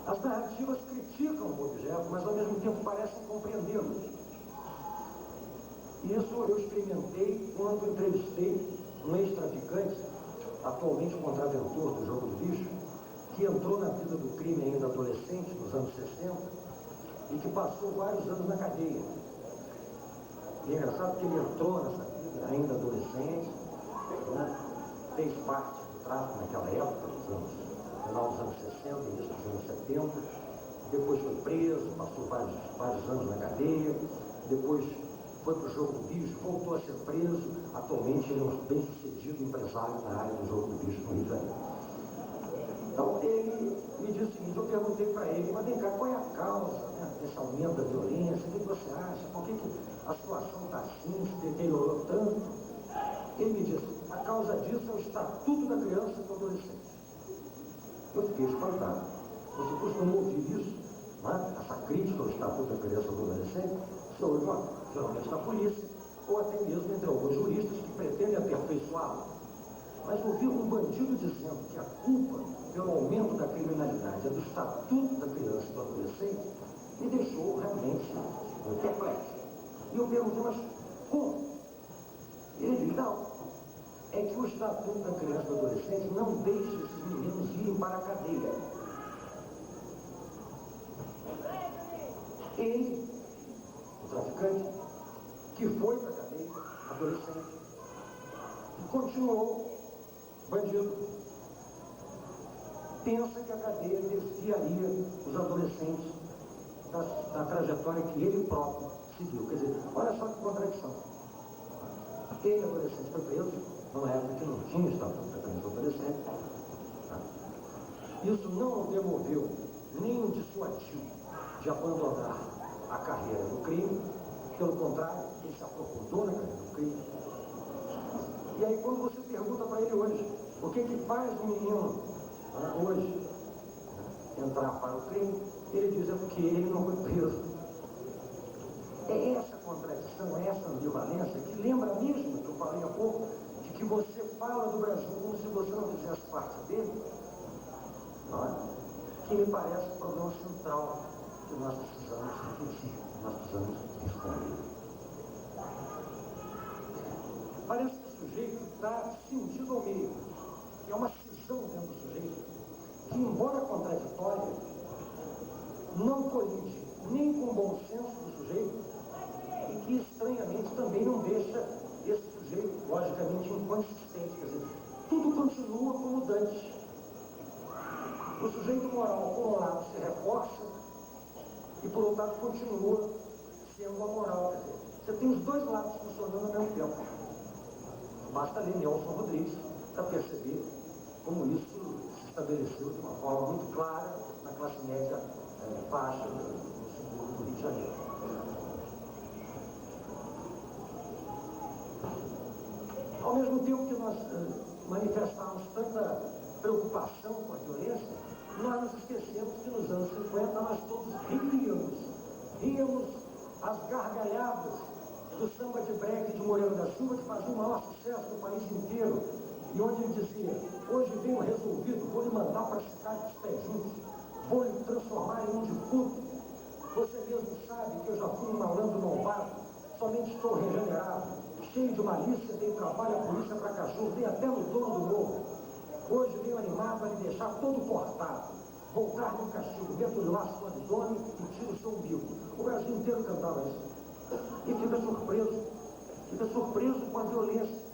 As narrativas criticam o objeto, mas ao mesmo tempo parecem compreendê-lo. Isso eu experimentei quando entrevistei um ex-traficante, atualmente contraventor do jogo do bicho, que entrou na vida do crime ainda adolescente, nos anos 60, e que passou vários anos na cadeia. E é engraçado que ele entrou nessa vida ainda adolescente, né? Fez parte do tráfico naquela época, final dos anos 60, início dos anos 70, depois foi preso, passou vários anos na cadeia, depois foi para o jogo do bicho, voltou a ser preso, atualmente ele é um bem-sucedido empresário na área do jogo do bicho no Rio de Janeiro. Então ele me disse o seguinte, eu perguntei para ele, mas vem cá, qual é a causa, né, desse aumento da violência, o que você acha, por que a situação está assim, se deteriorou tanto? Ele me disse, a causa disso é o Estatuto da Criança e do Adolescente. Eu fiquei espantado. Você costuma ouvir isso, né? Essa crítica ao Estatuto da Criança e do Adolescente, se ouve geralmente na polícia, ou até mesmo entre alguns juristas que pretendem aperfeiçoá-lo. Mas ouvir um bandido dizendo que a culpa pelo aumento da criminalidade é do Estatuto da Criança e do Adolescente, me deixou realmente perplexo. E eu perguntei, mas como? Ele disse, não, é que o Estatuto da Criança e do Adolescente não deixa esses meninos irem para a cadeia. Ele, o traficante, que foi para a cadeia, adolescente, e continuou bandido, pensa que a cadeia desviaria os adolescentes da trajetória que ele próprio seguiu. Quer dizer, olha só que contradição. Ele, adolescente, foi preso numa época que não tinha Estatuto da Criança e do Adolescente. Isso não o demoveu, nem o dissuadiu de abandonar a carreira do crime. Pelo contrário, ele se aprofundou na carreira do crime. E aí, quando você pergunta para ele hoje, o que faz um menino hoje entrar para o crime, ele diz, é porque ele não foi preso. É essa contradição, é essa ambivalência que lembra mesmo, que eu falei há pouco, de que você fala do Brasil como se você não fizesse parte dele, não é? Que me parece o problema central que nós precisamos refletir, nós precisamos responder. Parece que o sujeito está cindido ao meio, que é uma cisão dentro do sujeito, que, embora contraditória, não colide nem com o bom senso do sujeito, e que, estranhamente, também não deixa esse sujeito, logicamente, inconsistente. Quer dizer, tudo continua como dantes. O sujeito moral, por um lado, se reforça, e, por outro lado, continua sendo amoral. Quer dizer, você tem os dois lados funcionando ao mesmo tempo. Basta ler Nelson Rodrigues para perceber como isso se estabeleceu de uma forma muito clara na classe média baixa no subúrbio do Rio de Janeiro. Ao mesmo tempo que nós manifestamos tanta preocupação com a violência, nós nos esquecemos que nos anos 50 nós todos ríamos às gargalhadas do samba de break de Moreira da Silva, que fazia o maior sucesso no país inteiro, e onde ele dizia, hoje venho resolvido, vou lhe mandar para a cidade dos Pejinhos, vou lhe transformar em um defunto. Você mesmo sabe que eu já fui um malandro malvado, somente estou regenerado, cheio de malícia, dei trabalho à polícia para cachorro, dei até no dono do morro. Hoje venho animado a lhe deixar todo cortado, voltar no castigo, meto o laço no abdômen e tiro o seu umbigo. O Brasil inteiro cantava isso. E fica surpreso com a violência.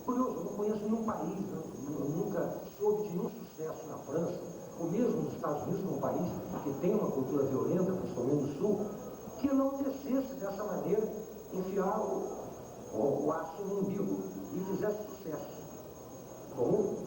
Curioso, eu não conheço nenhum país, eu nunca soube de nenhum sucesso na França, ou mesmo nos Estados Unidos, num país que tem uma cultura violenta, principalmente no Sul, que não descesse dessa maneira, enfiar o aço no umbigo e fizesse sucesso. Como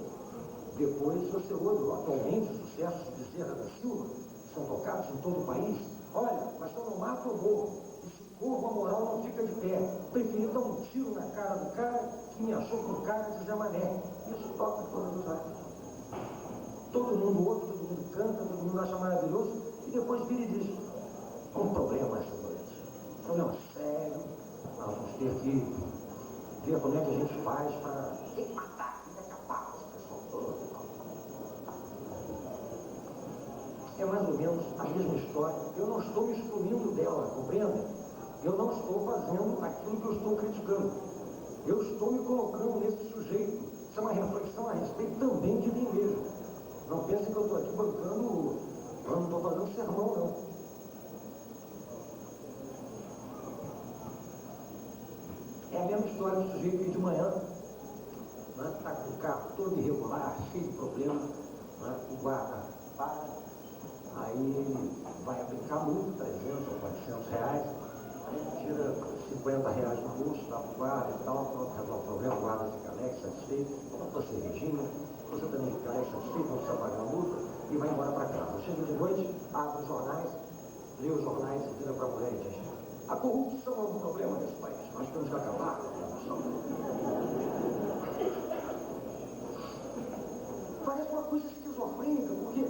depois você ouve atualmente sucessos de Bezerra da Silva, que são tocados em todo o país. Olha, mas se eu não mato, eu morro. Corpo, a moral não fica de pé. Preferi dar um tiro na cara do cara que me achou com cara de Zé Mané. Isso toca todas as áreas. Todo mundo ouve, todo mundo canta, todo mundo acha maravilhoso e depois vira e diz, um problema essa noite. Um problema sério. Nós vamos ter que ver como é que a gente faz para matar, acabar com essa pessoa toda. É mais ou menos a mesma história. Eu não estou me excluindo dela, compreende? Eu não estou fazendo aquilo que eu estou criticando. Eu estou me colocando nesse sujeito. Isso é uma reflexão a respeito também de mim mesmo. Não pensem que eu estou aqui bancando, eu não estou fazendo sermão, não. É a mesma história do sujeito que de manhã está com o carro todo irregular, cheio de problema, o guarda para, aí ele vai aplicar multa, 300 ou 400 reais, aí tira 50 reais no bolso, dá para o guarda e tal, pronto, resolve o problema, o guarda fica alegre, satisfeito, toma tua cervejinha, você também fica alegre, satisfeito, não precisa pagar a multa, e vai embora para casa. Chega de noite, abre os jornais, lê os jornais e vira para a mulher e diz: a corrupção é um problema nesse país, nós temos que acabar com a corrupção. Parece uma coisa esquizofrênica, porque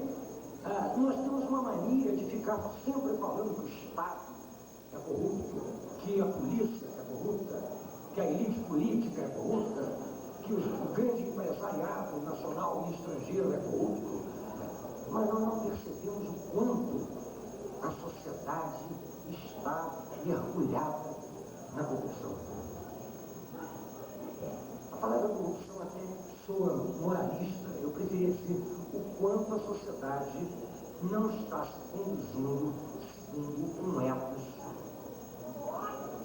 nós temos uma mania de ficar sempre falando que o Estado é corrupto, que a polícia é corrupta, que a elite política é corrupta, que o grande empresariado nacional e estrangeiro é corrupto. Mas nós não percebemos o quanto a sociedade está mergulhada na corrupção. A palavra corrupção até soa moralista. Eu preferia dizer o quanto a sociedade não está se conduzindo segundo um ethos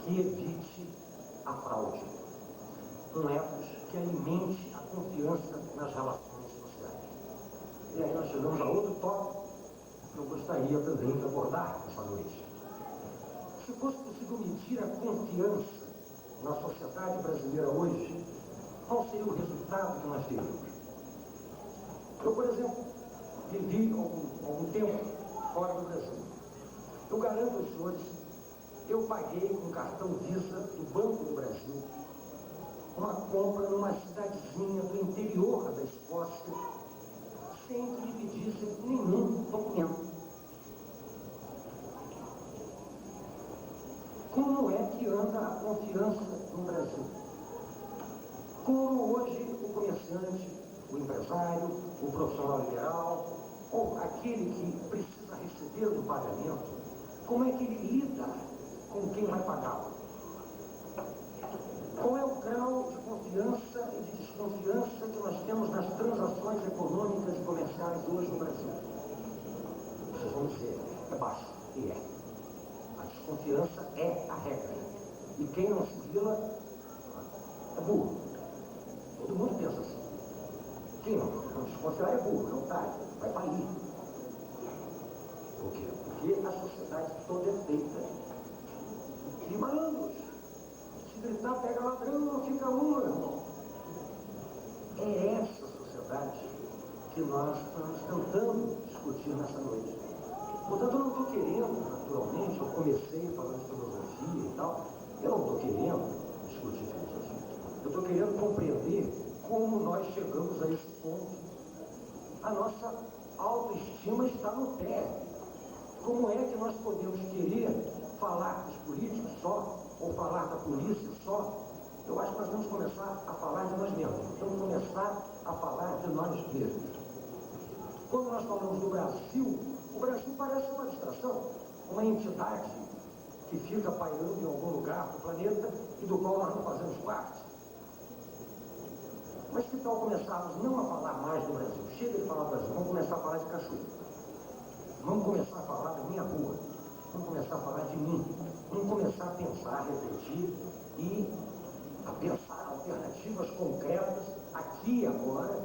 que evite a fraude. Um ethos que alimente a confiança nas relações sociais. E aí nós chegamos a outro tópico que eu gostaria também de abordar essa noite. Se fosse possível medir a confiança na sociedade brasileira hoje, qual seria o resultado que nós teríamos? Eu, por exemplo, vivi algum tempo fora do Brasil. Eu garanto aos senhores, eu paguei com cartão Visa do Banco do Brasil uma compra numa cidadezinha do interior da Escócia sem que me pedissem nenhum documento. Como é que anda a confiança no Brasil? Como hoje o comerciante, o empresário, o profissional liberal, ou aquele que precisa receber um pagamento, como é que ele lida com quem vai pagá-lo? Qual é o grau de confiança e de desconfiança que nós temos nas transações econômicas e comerciais hoje no Brasil? Vocês vão dizer, é baixo, e é. A desconfiança é a regra. E quem não se vila é burro. Todo mundo pensa assim. Quem não desconfiar é burro, não tá, vai falir. Por quê? Porque a sociedade toda é feita de malandros. Se gritar, pega ladrão, não fica um, meu irmão. É essa sociedade que nós estamos tentando discutir nessa noite. Portanto, eu não estou querendo, naturalmente, eu comecei falando de filosofia e tal, eu não estou querendo discutir filosofia. Eu estou querendo compreender como nós chegamos a esse ponto. A nossa autoestima está no pé. Como é que nós podemos querer falar dos políticos só, ou falar da polícia só? Eu acho que nós vamos começar a falar de nós mesmos. Vamos começar a falar de nós mesmos. Quando nós falamos do Brasil, o Brasil parece uma distração, uma entidade que fica pairando em algum lugar do planeta e do qual nós não fazemos parte. Mas que tal começarmos não a falar mais do Brasil? Chega de falar do Brasil, vamos começar a falar de Cachoeira. Vamos começar a falar da minha rua. Vamos começar a falar de mim. Vamos começar a pensar, a refletir e a pensar alternativas concretas, aqui e agora,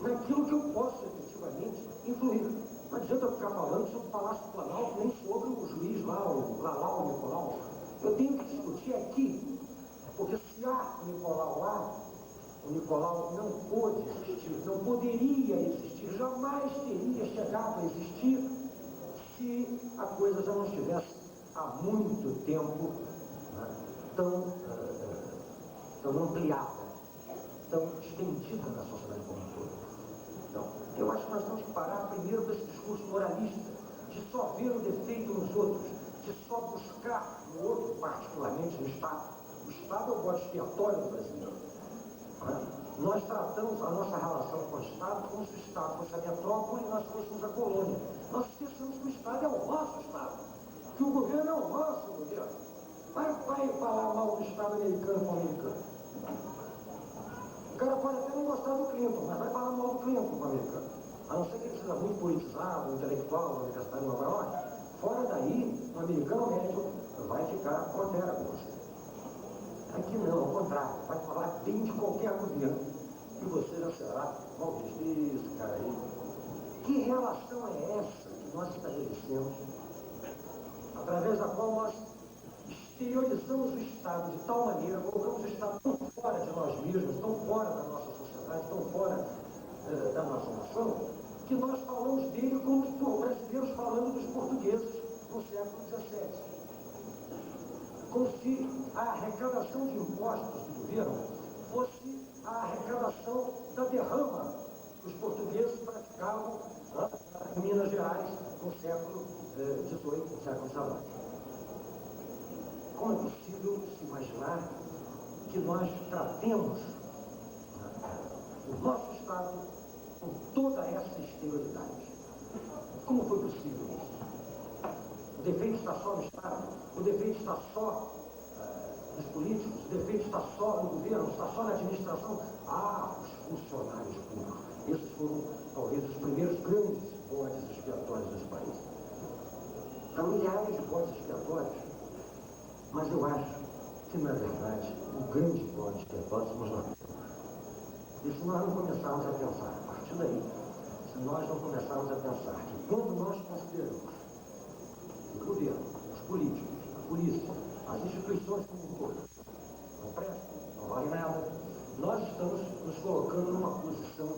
naquilo que eu posso efetivamente influir. Não adianta eu ficar falando sobre o Palácio do Planalto, nem sobre o juiz lá, o Lalau, o Nicolau. Eu tenho que discutir aqui, porque se há o Nicolau lá, o Nicolau não pôde existir, não poderia existir, jamais teria chegado a existir se a coisa já não estivesse há muito tempo, né, tão ampliada, tão estendida na sociedade como um todo. Então, eu acho que nós temos que parar primeiro desse discurso moralista, de só ver o defeito nos outros, de só buscar no outro, particularmente no Estado. O Estado é o bode expiatório do brasileiro. Nós tratamos a nossa relação com o Estado como se o Estado fosse a metrópole e nós fôssemos a colônia. Nós esquecemos que o Estado é o nosso Estado, que o governo é o nosso governo. Vai falar mal do Estado americano com o americano. O cara pode até não gostar do Clinton, mas vai falar mal do Clinton com o americano. A não ser que ele seja muito politizado, intelectual, na Universidade de Nova York. Fora daí, o americano médio vai ficar fronteira com você. Aqui não, ao contrário, vai falar bem de qualquer governo. E você já será Maurício, isso, cara aí. Que relação é essa que nós estabelecemos, através da qual nós exteriorizamos o Estado de tal maneira, colocamos o Estado tão fora de nós mesmos, tão fora da nossa sociedade, tão fora da nossa nação, que nós falamos dele como os brasileiros falando dos portugueses no século XVII. Como se a arrecadação de impostos do governo fosse a arrecadação da derrama que os portugueses praticavam em Minas Gerais no século XVIII, no século XIX. Como é possível se imaginar que nós tratemos o nosso Estado com toda essa exterioridade? Como foi possível isso? O defeito está só no Estado? O defeito está só nos políticos? O defeito está só no governo? Está só na administração? Os funcionários públicos. Esses foram, talvez, os primeiros grandes bodes expiatórios desse país. Há milhares de bodes expiatórios. Mas eu acho que, na verdade, o grande bode expiatório somos nós. E se nós não começarmos a pensar, a partir daí, se nós não começarmos a pensar que quando nós consideramos o governo, os políticos, a polícia, as instituições como um todo, não prestam, não vale nada, nós estamos nos colocando numa posição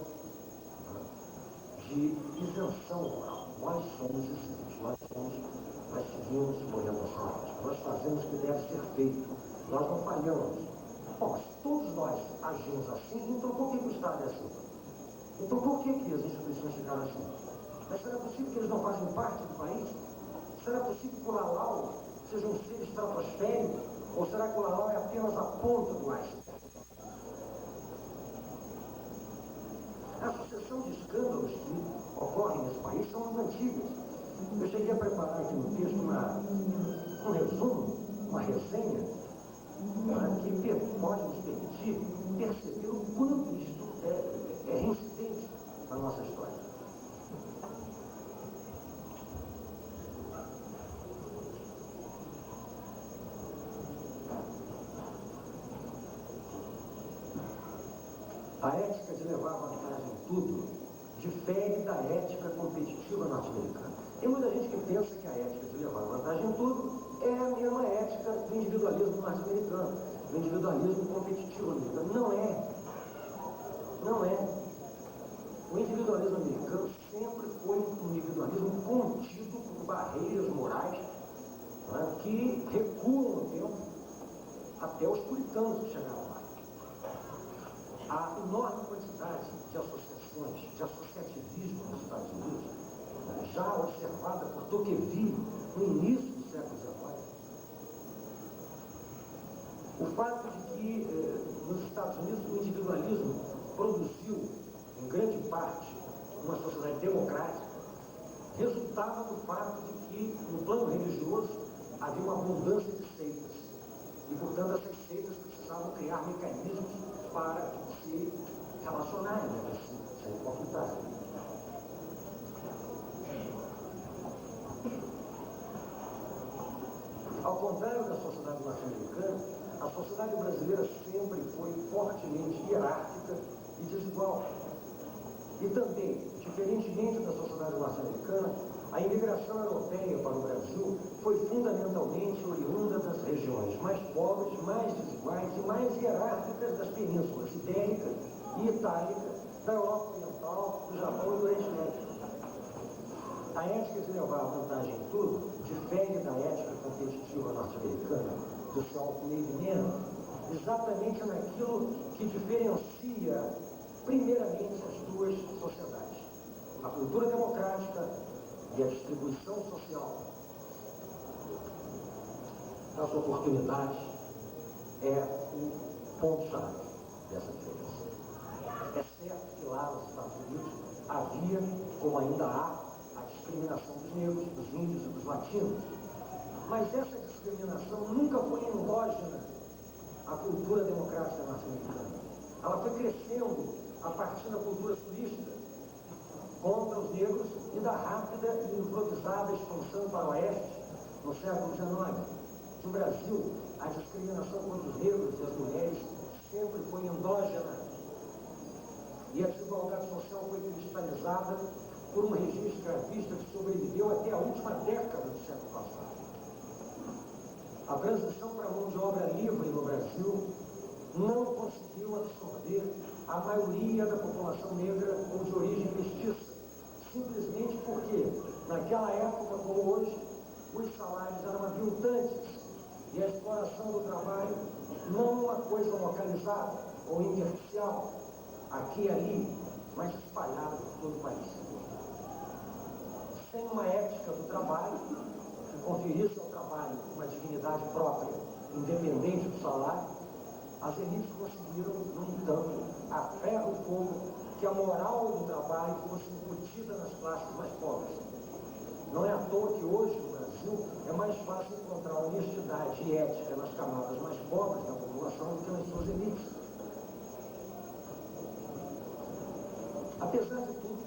de isenção moral. Nós somos isentos, nós seguimos orientação ética, nós fazemos o que deve ser feito, nós não falhamos. Bom, mas todos nós agimos assim, então por que o Estado é assim? Então por que as instituições ficaram assim? Mas será possível que eles não fazem parte do país? Será possível que o Lalau seja um ser estratosférico? Ou será que o Lalau é apenas a ponta do iceberg? A sucessão de escândalos que ocorrem nesse país são muito antigas. Eu cheguei a preparar aqui no texto um resumo, uma resenha, que pode nos permitir perceber o quanto isto é reincidente na nossa história. A ética de levar vantagem em tudo difere da ética competitiva norte-americana. Tem muita gente que pensa que a ética de levar vantagem em tudo é a mesma ética do individualismo norte-americano, do individualismo competitivo americano. Não é. Não é. O individualismo americano sempre foi um individualismo contido por barreiras morais, que recuam no tempo até os puritanos que chegaram lá. A enorme quantidade de associações, de associativismo nos Estados Unidos, já observada por Tocqueville no início do século XIX. O fato de que nos Estados Unidos o individualismo produziu, em grande parte, uma sociedade democrática, resultava do fato de que, no plano religioso, havia uma abundância de seitas. E, portanto, essas seitas precisavam criar mecanismos para se relacionarem entre si, sem conflitar. Ao contrário da sociedade norte-americana, a sociedade brasileira sempre foi fortemente hierárquica e desigual. E também, diferentemente da sociedade norte-americana, a imigração europeia para o Brasil foi fundamentalmente oriunda das regiões mais pobres, mais desiguais e mais hierárquicas das penínsulas ibérica e itálica, da Europa Oriental, do Japão e do Oriente Médio. A ética de levar vantagem em tudo difere da ética competitiva norte-americana, do self-made man, exatamente naquilo que diferencia, primeiramente, as duas sociedades. A cultura democrática e a distribuição social das oportunidades é o ponto-chave dessa diferença. É certo que lá nos Estados Unidos havia, como ainda há, a discriminação dos negros, dos índios e dos latinos. Mas essa discriminação nunca foi endógena à cultura democrática norte-americana. Ela foi crescendo a partir da cultura sulista contra os negros e da rápida e improvisada expansão para o oeste no século XIX. No Brasil, a discriminação contra os negros e as mulheres sempre foi endógena. E a desigualdade social foi cristalizada por um regime escravista que sobreviveu até a última década do século passado. A transição para a mão de obra livre no Brasil não conseguiu absorver a maioria da população negra ou de origem mestiça, simplesmente porque, naquela época como hoje, os salários eram aviltantes e a exploração do trabalho não uma coisa localizada ou intersticial, aqui e ali, mas espalhada por todo o país. Sem uma ética do trabalho, que conferisse ao trabalho uma dignidade própria, independente do salário, as elites conseguiram, no entanto, a ferro e fogo, que a moral do trabalho fosse incutida nas classes mais pobres. Não é à toa que hoje, no Brasil, é mais fácil encontrar honestidade e ética nas camadas mais pobres da população do que nas suas elites. Apesar de tudo,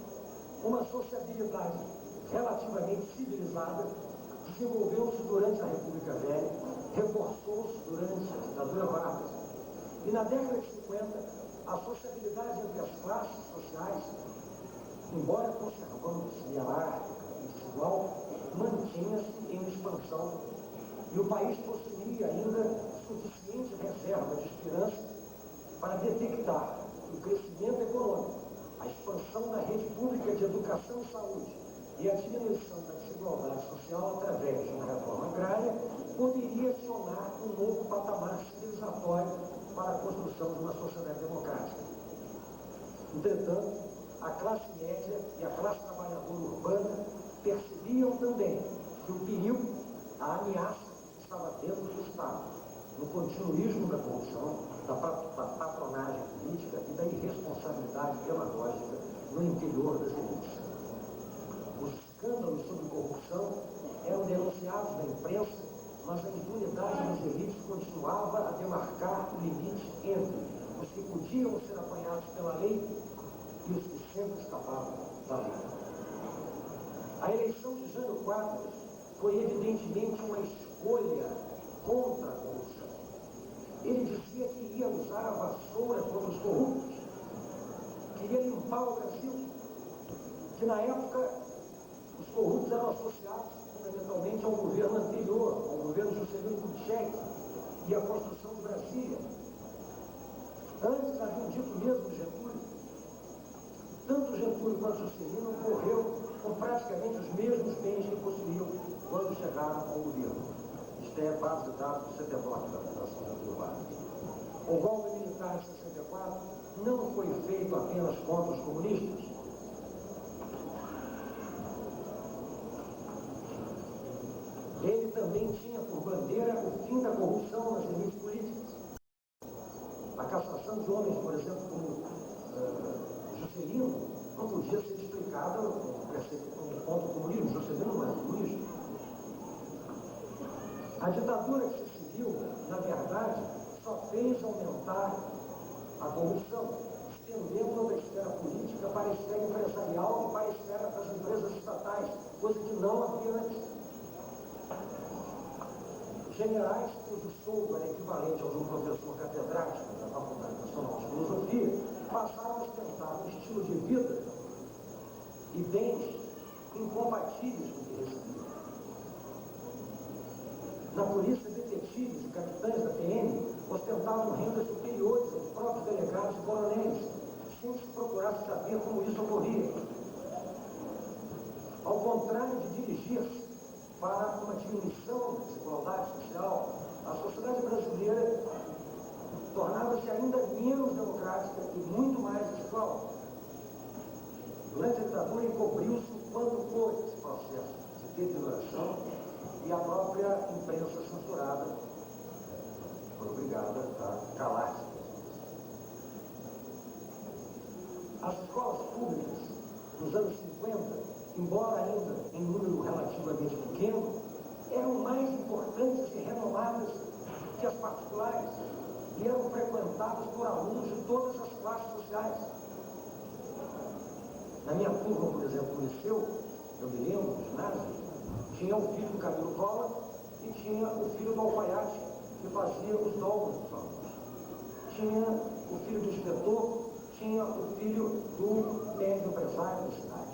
uma sociabilidade relativamente civilizada desenvolveu-se durante a República Velha, reforçou-se durante a ditadura Vargas. E na década de 50, a sociabilidade entre as classes sociais, embora conservando-se hierárquica e desigual, mantinha-se em expansão. E o país possuía ainda suficiente reserva de esperança para detectar o crescimento econômico, a expansão da rede pública de educação e saúde e a diminuição da desigualdade social através de uma reforma agrária poderia acionar um novo patamar civilizatório para a construção de uma sociedade democrática. Entretanto, a classe média e a classe trabalhadora urbana percebiam também que o perigo, a ameaça, estava dentro do Estado, no continuismo da corrupção, da patronagem política e da irresponsabilidade demagógica no interior das elites. Os escândalos sobre corrupção eram denunciados na imprensa, mas a impunidade das elites continuava a demarcar o limite entre os que podiam ser apanhados pela lei e os que sempre escapavam da lei. A eleição de Jânio Quadros foi evidentemente uma escolha contra a corrupção. Ele dizia que ia usar a vassoura contra os corruptos, queria limpar o Brasil, que na época os corruptos eram associados fundamentalmente ao governo anterior, ao governo Juscelino Kubitschek e à construção de Brasília. Antes haviam dito mesmo Getúlio. Tanto Getúlio quanto Juscelino morreram com praticamente os mesmos bens que possuíam quando chegaram ao governo. Isto é base de dados do CPDOC, da Fundação Getúlio Vargas. O golpe militar de 64 não foi feito apenas contra os comunistas. Ele também tinha por bandeira o fim da corrupção nas elites políticas. A cassação de homens, por exemplo, como Juscelino, não podia ser explicada contra o comunismo. Juscelino não é comunista. A ditadura que se seguiu, na verdade, só fez aumentar a corrupção, estendendo da esfera política para a esfera empresarial e para a esfera das empresas estatais, coisa que não havia antes. Generais cujo soldo era equivalente ao de um professor catedrático da Faculdade Nacional de Filosofia, passaram a ostentar um estilo de vida e bens incompatíveis com o que recebiam. Na polícia, detetives e capitães da PM ostentavam rendas superiores aos próprios delegados e coronéis, sem se procurasse saber como isso ocorria. Ao contrário de dirigir-se para uma diminuição da desigualdade social, a sociedade brasileira tornava-se ainda menos democrática e muito mais desigual. Durante a ditadura, encobriu-se o quanto foi esse processo de deterioração e a própria imprensa censurada foi obrigada a calar-se. As escolas públicas, nos anos 50, embora ainda em número relativamente pequeno, eram mais importantes e renomadas que as particulares e eram frequentadas por alunos de todas as classes sociais. Na minha turma, por exemplo, no liceu, eu me lembro, no ginásio, tinha o filho do Camilo Collor e tinha o filho do alfaiate, que fazia os dogmas dos alunos. Tinha o filho do inspetor, tinha o filho do médio empresário da cidade.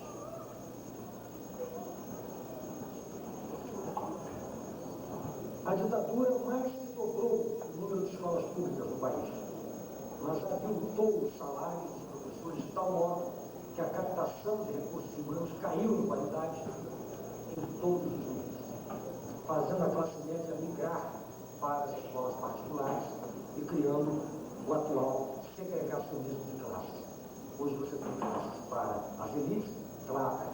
A ditadura mais que dobrou o número de escolas públicas no país, mas aviltou os salários dos professores de tal modo que a captação de recursos humanos caiu em qualidade em todos os níveis, fazendo a classe média migrar para as escolas particulares e criando o atual segregacionismo de classe. Hoje você tem classes para as elites,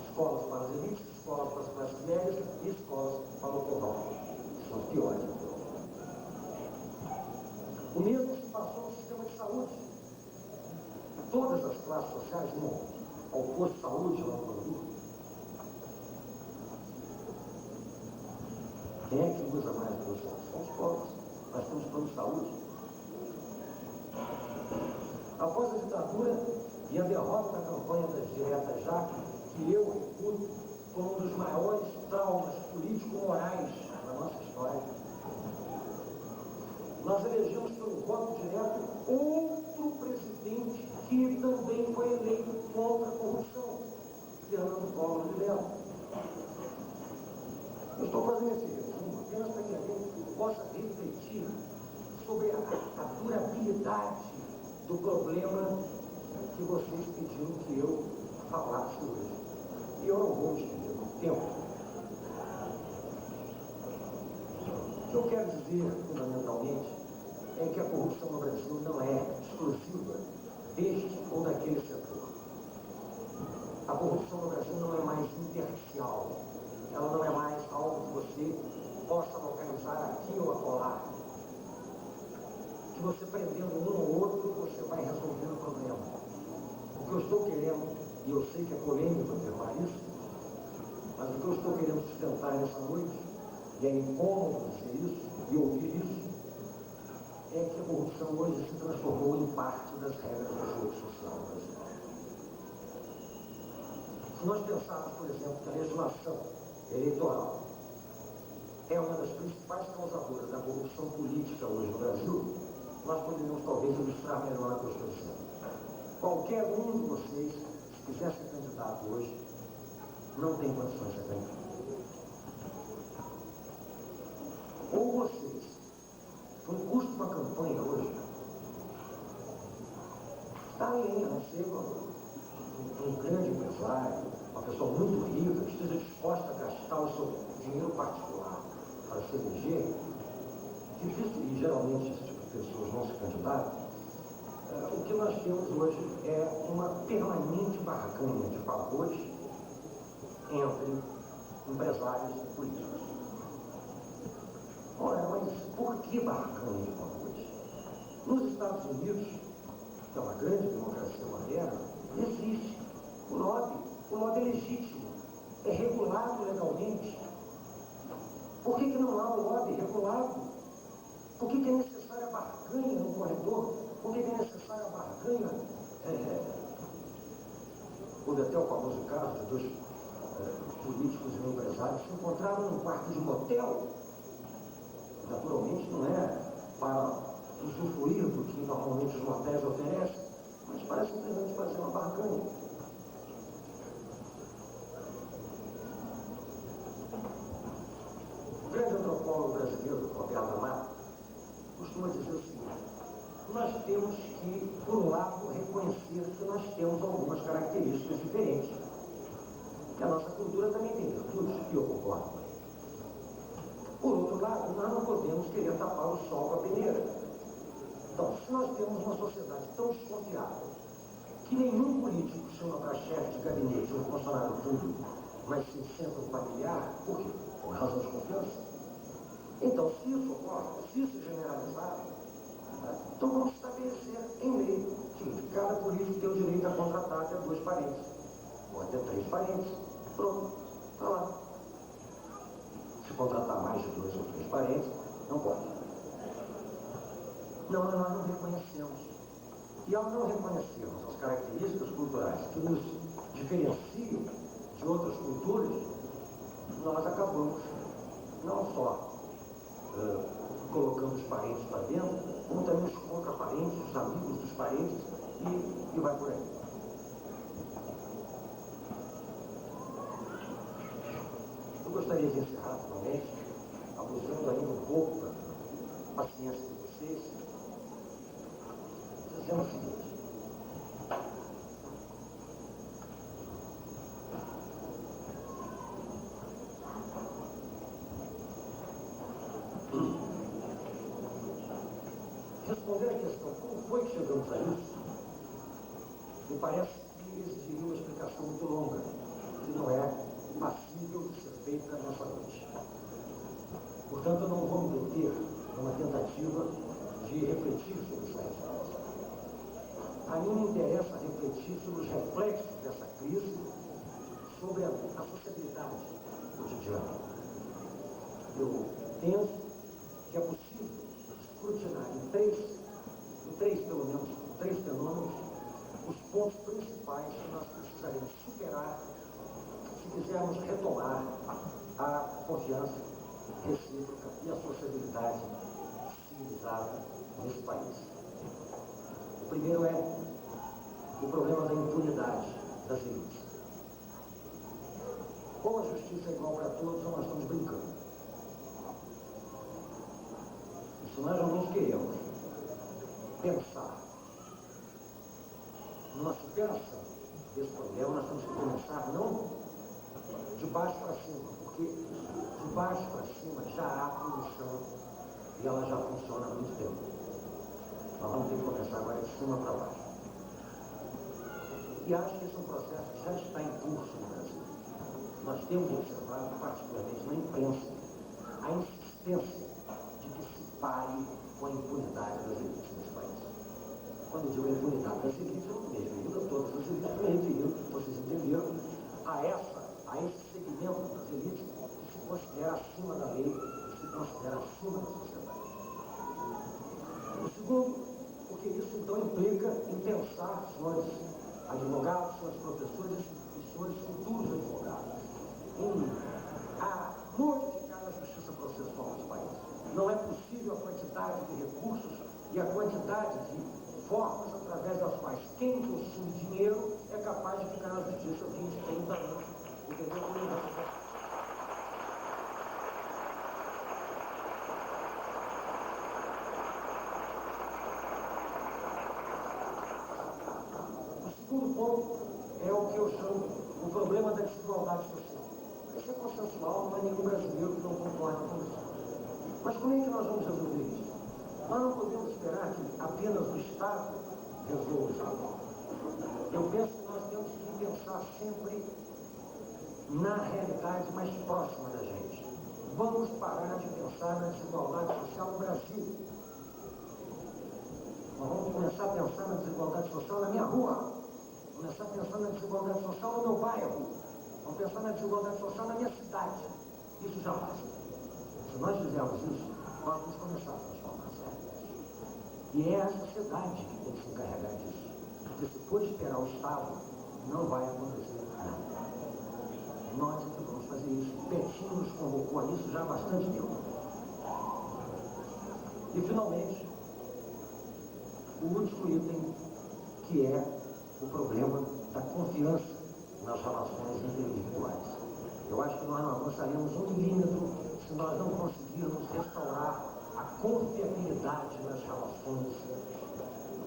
escolas para as elites, escolas para as classes médias e escolas para o povão. São os piores. O mesmo se passou no sistema de saúde. Todas as classes sociais vão ao posto de saúde lá no Bangu. Quem é que usa mais o posto de saúde? São os pobres. Nós temos plano de saúde. Após a ditadura e a derrota da campanha das diretas já, que eu reputo como um dos maiores traumas político-morais da nossa história, nós elegemos pelo voto direto outro presidente que também foi eleito contra a corrupção, Fernando Collor de Mello. Eu estou fazendo esse resumo apenas para que a gente possa refletir sobre a durabilidade do problema que vocês pediram que eu falasse hoje. E eu não vou me estender muito tempo. O que eu quero dizer, fundamentalmente, é que a corrupção no Brasil não é exclusiva deste ou daquele setor. A corrupção no Brasil não é mais intersticial. Ela não é mais algo que você possa localizar aqui ou acolá. Que você prendendo um ou outro, você vai resolvendo o problema. O que eu estou querendo, e eu sei que é polêmico afirmar isso, mas o que eu estou querendo sustentar nessa noite, e é incômodo dizer isso e ouvir isso, é que a corrupção hoje se transformou em parte das regras do jogo social brasileiro. Se nós pensarmos, por exemplo, que a legislação eleitoral é uma das principais causadoras da corrupção política hoje no Brasil, nós poderíamos talvez ilustrar melhor a que eu estou dizendo. Qualquer um de vocês, se quiser ser candidato hoje, não tem condições de ser candidato. Ou vocês, no custo de uma campanha hoje, está além, a não ser um grande empresário, uma pessoa muito rica, que esteja disposta a gastar o seu dinheiro particular para se eleger, difícil, e geralmente esse tipo de pessoas não se candidatam. O que nós temos hoje é uma permanente barganha de favores entre empresários e políticos. Ora, mas por que barganha de favores? Nos Estados Unidos, que é uma grande democracia moderna, existe o lobby. O lobby é legítimo, é regulado legalmente. Por que não há o lobby regulado? Por que é necessária a barganha no corredor? Por que é necessária a barganha? Houve até o famoso caso de dois políticos e empresários se encontraram num quarto de motel. Naturalmente não é para usufruir do que normalmente os motéis oferecem, mas para simplesmente fazer uma barganha. O grande antropólogo brasileiro, Roberto Amato, costuma dizer o seguinte: nós temos que, por um lado, reconhecer que nós temos algumas características diferentes. Que a nossa cultura também tem virtudes, e eu concordo com ele. Por outro lado, nós não podemos querer tapar o sol com a peneira. Então, se nós temos uma sociedade tão desconfiada, que nenhum político chama para chefe de gabinete ou funcionário público, mas se senta um familiar, por quê? Por razão de confiança. Então, se isso ocorre, se isso é generalizado, então vamos estabelecer em lei que cada político tem o direito a contratar até 2 parentes, ou até 3 parentes. Pronto, está lá. Se contratar mais de 2 ou 3 parentes, não pode. Não, nós não reconhecemos. E ao não reconhecermos as características culturais que nos diferenciam de outras culturas, nós acabamos não só colocando os parentes lá dentro, como também os contra-parentes, os amigos dos parentes, e vai por aí. Eu gostaria de encerrar, finalmente, abusando ainda um pouco da paciência de vocês, dizendo o seguinte: responder à questão como foi que chegamos a isso, me parece que exigiria uma explicação muito longa, que não é passível de ser feita nessa noite. Portanto, eu não vou me deter numa tentativa de refletir sobre essa resposta. A mim me interessa refletir sobre os reflexos dessa crise sobre a sociabilidade cotidiana. Eu penso que é possível escrutinar em pelo menos três fenômenos, os pontos principais que nós precisaremos superar se quisermos retomar a confiança recíproca e a sociabilidade civilizada nesse país. O primeiro é o problema da impunidade das elites. Como a justiça é igual para todos, nós estamos brincando. Isso nós realmente queremos pensar numa superação desse problema. Nós temos que começar não de baixo para cima, porque de baixo para cima já há punição e ela já funciona há muito tempo. Nós vamos ter que começar agora de cima para baixo. E acho que esse é um processo que já está em curso no Brasil. Nós temos observado, particularmente na imprensa, a insistência de que se pare com a impunidade das elites nesse país. Quando eu digo a impunidade das elites, eu não me refiro a todas as elites, eu me refiro, vocês entenderam, a esse segmento das elites que se considera acima da lei, que se considera acima da sociedade. O segundo, porque isso então implica em pensar, senhores advogados, senhores professores e senhores futuros advogados, em modificar a justiça processual do país. Não é possível a quantidade de recursos e a quantidade de formas através das quais quem possui dinheiro é capaz de ficar na justiça 20, 30 anos. Entendeu? O segundo ponto é o que eu chamo o problema da desigualdade social. Isso é consensual, não é nenhum brasileiro que não concorda com isso. Mas como é que nós vamos resolver isso? Nós não podemos esperar que apenas o Estado resolva isso. Eu penso que nós temos que pensar sempre na realidade mais próxima da gente. Vamos parar de pensar na desigualdade social no Brasil. Nós vamos começar a pensar na desigualdade social na minha rua. Começar a pensar na desigualdade social no meu bairro. Vamos pensar na desigualdade social na minha cidade. Isso já basta. Se nós fizermos isso, nós vamos começar a transformar essa realidade. E é a sociedade que tem que se encarregar disso. Porque se for esperar o Estado, não vai acontecer nada. Nós é que vamos fazer isso. O Betinho nos convocou a isso já há bastante tempo. E, finalmente, o último item, que é o problema da confiança nas relações individuais. Eu acho que nós não avançaremos um milímetro se nós não conseguirmos restaurar a confiabilidade nas relações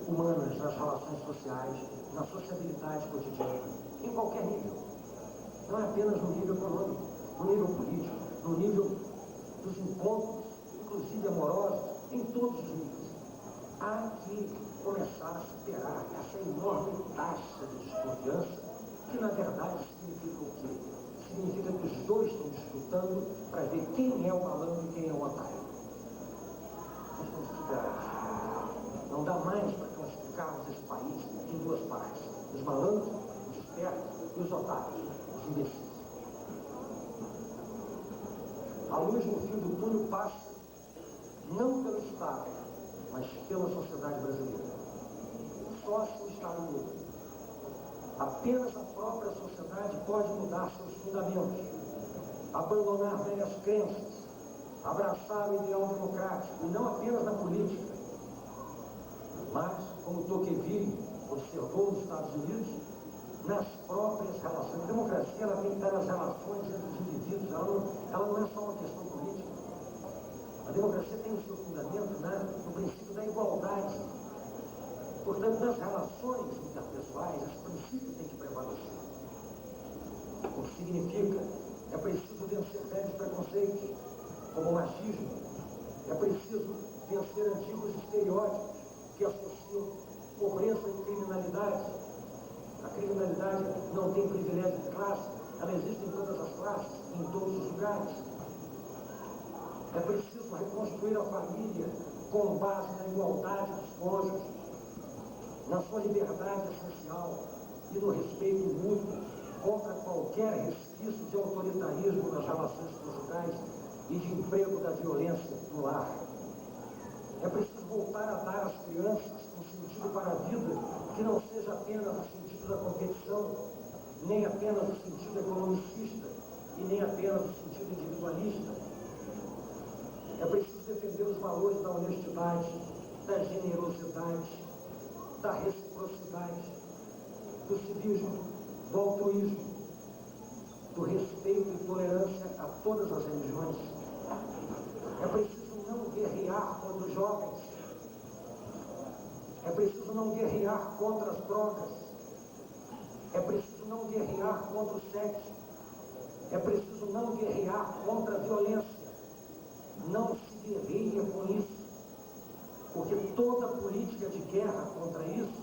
humanas, nas relações sociais, na sociabilidade cotidiana, em qualquer nível. Não é apenas no nível econômico, no nível político, no nível dos encontros, inclusive amorosos, em todos os níveis. Há que começar a superar essa enorme taxa de desconfiança, que na verdade significa o quê? Significa que os dois estão disputando para ver quem é o malandro e quem é o otário. Nós temos que superar isso. Não dá mais para classificarmos esse país em duas partes: os malandros, os espertos, e os otários, os imbecis. A luz no fim do túnel passa não pelo Estado, mas pela sociedade brasileira. Só se o Estado muda. Apenas a própria sociedade pode mudar seus fundamentos, abandonar velhas crenças, abraçar o ideal democrático, e não apenas na política, mas, como Tocqueville observou nos Estados Unidos, nas próprias relações. A democracia ela tem que estar nas relações entre os indivíduos, ela não é só uma questão política. A democracia tem o seu fundamento no princípio da igualdade. Portanto, nas relações interpessoais, esse princípio tem que prevalecer. O que significa? É preciso vencer velhos preconceitos, como o machismo. É preciso vencer antigos estereótipos que associam pobreza e criminalidade. A criminalidade não tem privilégio de classe, ela existe em todas as classes, em todos os lugares. É preciso reconstruir a família com base na igualdade dos cônjuges, na sua liberdade essencial e no respeito mútuo contra qualquer resquício de autoritarismo nas relações conjugais e de emprego da violência no lar. É preciso voltar a dar às crianças um sentido para a vida que não seja apenas o sentido da competição, nem apenas o sentido economicista e nem apenas o sentido individualista. É preciso defender os valores da honestidade, da generosidade, da reciprocidade, do civismo, do altruísmo, do respeito e tolerância a todas as religiões. É preciso não guerrear contra os jovens. É preciso não guerrear contra as drogas. É preciso não guerrear contra o sexo. É preciso não guerrear contra a violência. Não se guerreia com isso, porque toda política de guerra contra isso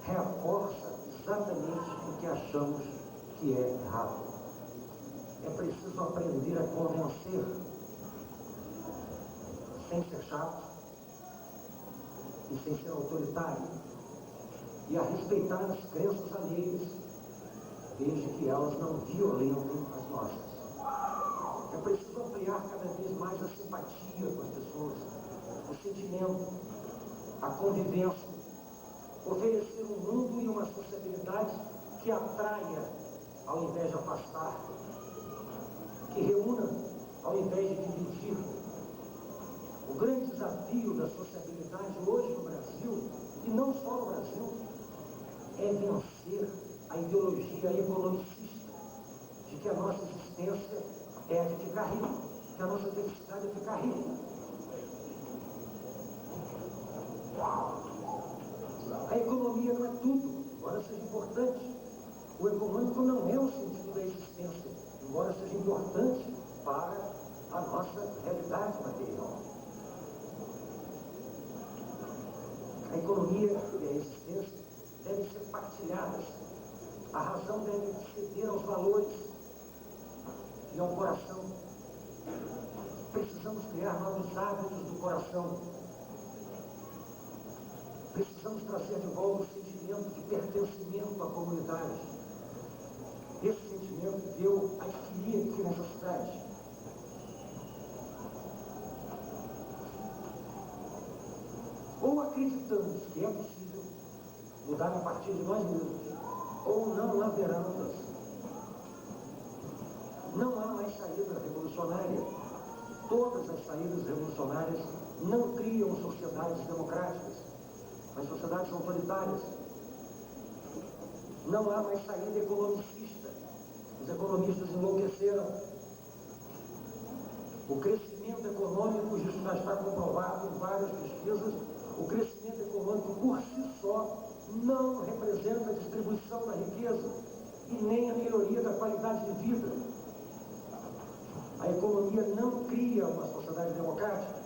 reforça exatamente o que achamos que é errado. É preciso aprender a convencer, sem ser chato e sem ser autoritário, e a respeitar as crenças alheias, desde que elas não violentem as nossas. É preciso ampliar cada vez mais a simpatia com as pessoas, o sentimento, a convivência, oferecer um mundo e uma sociabilidade que atraia ao invés de afastar, que reúna ao invés de dividir. O grande desafio da sociabilidade hoje no Brasil, e não só no Brasil, é vencer a ideologia economicista de que a nossa existência é a de ficar rico, que a nossa felicidade é ficar rico. A economia não é tudo, embora seja importante. O econômico não é o sentido da existência, embora seja importante para a nossa realidade material. A economia e a existência devem ser partilhadas. A razão deve ceder aos valores e ao coração. Precisamos criar novos hábitos do coração. Precisamos trazer de volta o sentimento de pertencimento à comunidade. Esse sentimento que eu adquiri aqui nessa cidade. Ou acreditamos que é possível mudar a partir de nós mesmos, ou não haverá mudança. Não há mais saída revolucionária. Todas as saídas revolucionárias não criam sociedades democráticas, mas sociedades autoritárias. Não há mais saída economicista. Os economistas enlouqueceram. O crescimento econômico, isso já está comprovado em várias pesquisas, o crescimento econômico por si só não representa a distribuição da riqueza e nem a melhoria da qualidade de vida. A economia não cria uma sociedade democrática.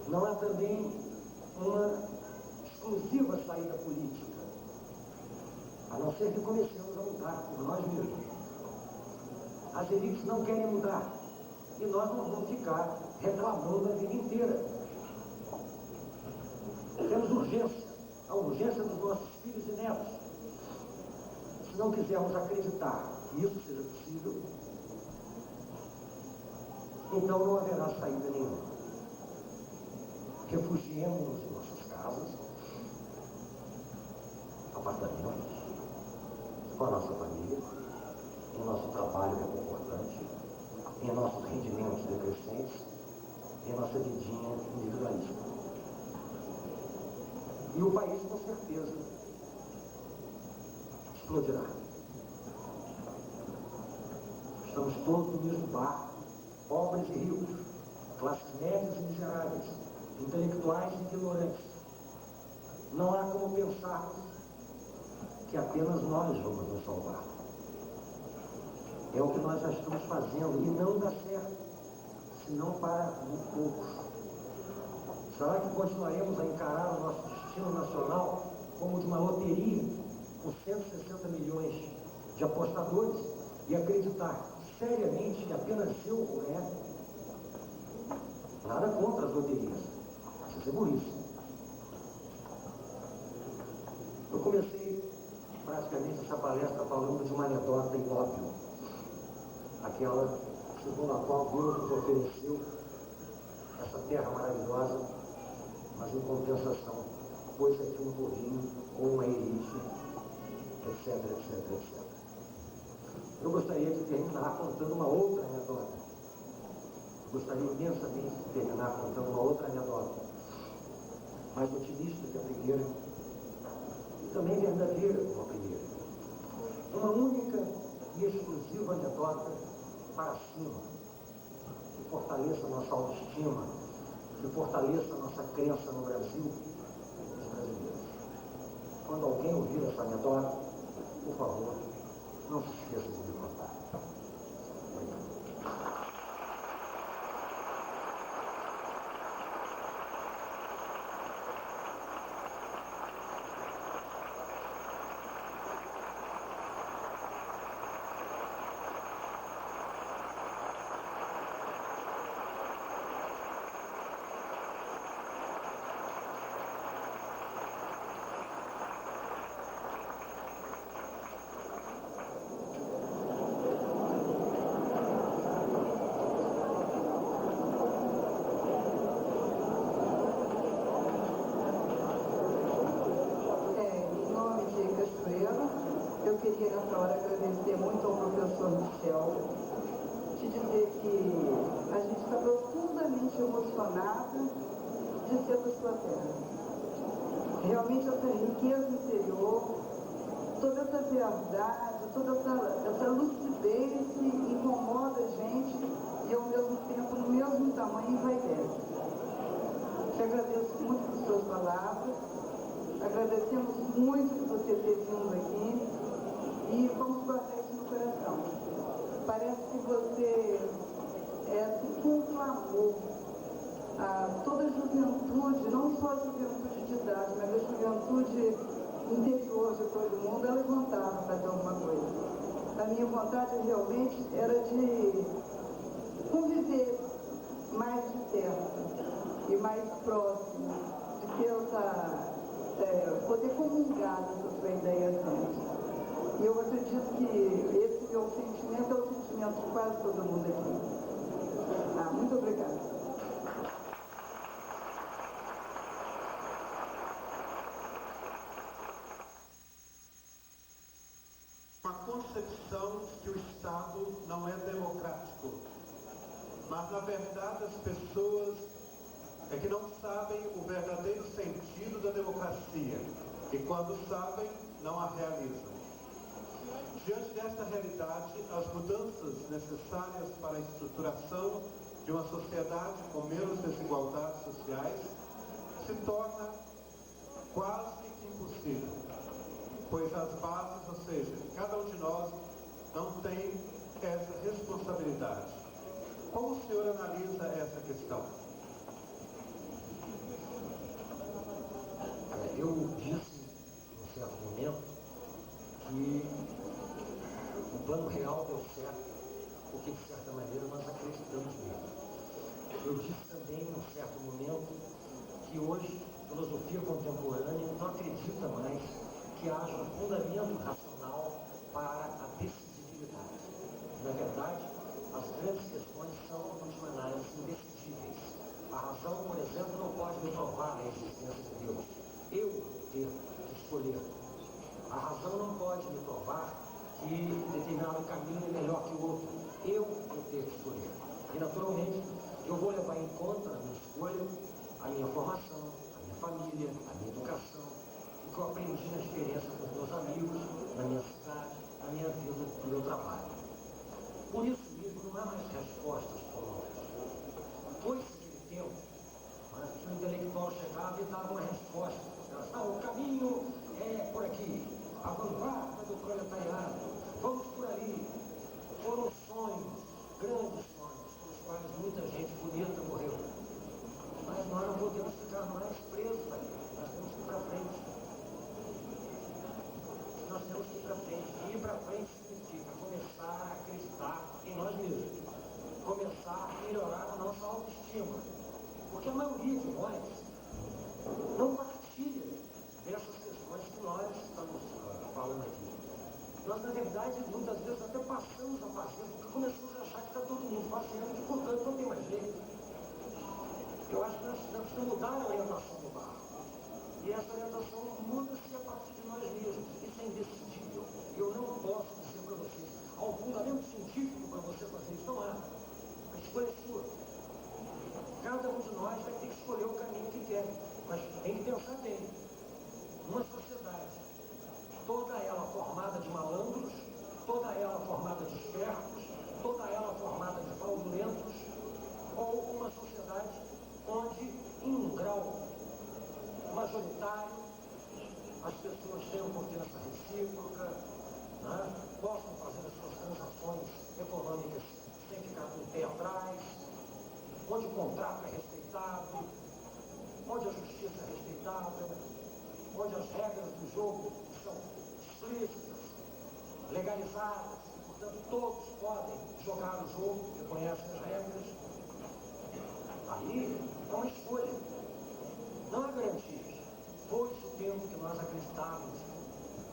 Não há também uma exclusiva saída política, a não ser que comecemos a mudar por nós mesmos. As elites não querem mudar e nós não vamos ficar reclamando a vida inteira. Temos urgência, a urgência dos nossos filhos e netos. Se não quisermos acreditar que isso seja possível, então não haverá saída nenhuma. Refugiemos-nos em nossas casas, apartamentos, com a nossa família, o nosso trabalho é importante. E o país, com certeza, explodirá. Estamos todos no mesmo barco, pobres e ricos, classes médias e miseráveis, intelectuais e ignorantes. Não há como pensarmos que apenas nós vamos nos salvar. É o que nós já estamos fazendo e não dá certo, senão para muito poucos. Será que continuaremos a encarar o nosso destino nacional como de uma loteria com 160 milhões de apostadores e acreditar seriamente que apenas eu ganho? Nada contra as loterias, isso é burrice. Eu comecei praticamente essa palestra falando de uma anedota inóbvia, aquela segundo a qual Deus nos ofereceu essa terra maravilhosa, mas em compensação pôs aqui um povinho ou uma elite, etc, etc, etc. Eu gostaria de terminar contando uma outra anedota. Gostaria imensamente de terminar contando uma outra anedota, mais otimista que a primeira, e também verdadeira como a primeira. Uma única e exclusiva anedota para cima, que fortaleça a nossa autoestima, que fortaleça a nossa crença no Brasil e nos brasileiros. Quando alguém ouvir essa anedota, por favor, não se esqueça de me contar. Eu queria nessa hora agradecer muito ao professor Michel, te dizer que a gente está profundamente emocionada de ser da sua terra. Realmente essa riqueza interior, toda essa verdade, toda essa lucidez que incomoda a gente e ao mesmo tempo no mesmo tamanho envaidece. Te agradeço muito por suas palavras, agradecemos muito por você ter vindo aqui. E vamos guardar isso no coração. Parece que você se conclamou a toda a juventude, não só a juventude de idade, mas a juventude interior de todo mundo, a levantar para fazer alguma coisa. A minha vontade realmente era de conviver mais de perto e mais próximo, de ter poder comungar dessa sua ideia sempre. E eu acredito que esse meu sentimento é o sentimento de quase todo mundo aqui. Muito obrigada. Uma concepção de que o Estado não é democrático. Mas, na verdade, as pessoas é que não sabem o verdadeiro sentido da democracia. E, quando sabem, não a realizam. Diante desta realidade, as mudanças necessárias para a estruturação de uma sociedade com menos desigualdades sociais se torna quase impossível, pois as bases, ou seja, cada um de nós não tem essa responsabilidade. Como o senhor analisa essa questão? Eu disse, em certo momento, que o plano real deu certo, porque, de certa maneira, nós acreditamos nele. Eu disse também, em certo momento, que hoje a filosofia contemporânea não acredita mais que haja um fundamento racional para a decidibilidade. Na verdade, as grandes questões são, em última análise, indecidíveis. A razão, por exemplo, não pode me provar a existência de Deus. Eu ter que escolher. A razão não pode me provar que determinado caminho é melhor que o outro. Eu vou ter que escolher. E, naturalmente, eu vou levar em conta na minha escolha a minha formação, a minha família, a minha educação, Por isso mesmo, não há mais respostas prontas. Foi-se aquele tempo, mas o intelectual chegava e dava uma resposta. O caminho é por aqui, a vanguarda do proletariado, vamos por ali. Foram sonhos, grandes sonhos, pelos quais muita gente bonita morreu. Mas nós não podemos ficar mais presos ali, nós temos que ir para frente. Nós temos que ir para frente. E ir para frente significa começar a acreditar em nós mesmos, começar a melhorar a nossa autoestima. Porque a maioria de nós não partilha dessas questões que nós estamos falando aqui. Nós, na verdade, muitas vezes até passamos a fazer, porque começamos a achar que está todo mundo fazendo, que portanto não tem mais jeito. Eu acho que nós precisamos mudar a orientação do barco. E essa orientação muda-se a partir de nós mesmos. Isso é indecidível. Eu não posso dizer para vocês, há um fundamento científico para você fazer isso, não há. A escolha é sua. Cada um de nós vai ter que escolher o caminho que quer. Mas tem que pensar bem. Uma sociedade, toda ela formada de malandros, toda ela formada de espertos, toda ela formada de fraudulentos, ou uma sociedade onde, em um grau majoritário, as pessoas tenham confiança recíproca, né? Possam fazer as suas transações econômicas sem ficar com o pé atrás, onde o contrato é respeitado, onde a justiça é respeitada, onde as regras do jogo são explícitas, legalizadas, portanto todos podem jogar o jogo, que conhecem as regras. Aí é uma escolha, não há garantias. Foi-se o tempo que nós acreditávamos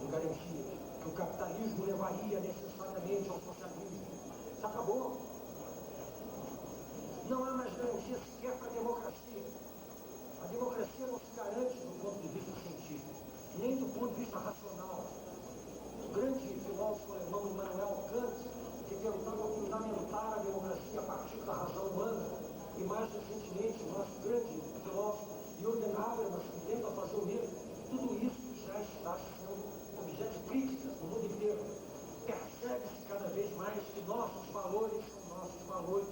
em garantias, que o capitalismo levaria necessariamente ao socialismo. Isso acabou. Não há mais garantia sequer para a democracia. A democracia não se garante do ponto de vista científico, nem do ponto de vista racional. O grande filósofo alemão Immanuel Kant, que tentava fundamentar a democracia a partir da razão humana, e mais recentemente o nosso grande filósofo Jürgen Habermas, que tenta fazer o mesmo, tudo isso já está sendo objeto de críticas no mundo inteiro. Percebe-se cada vez mais que nossos valores são nossos valores,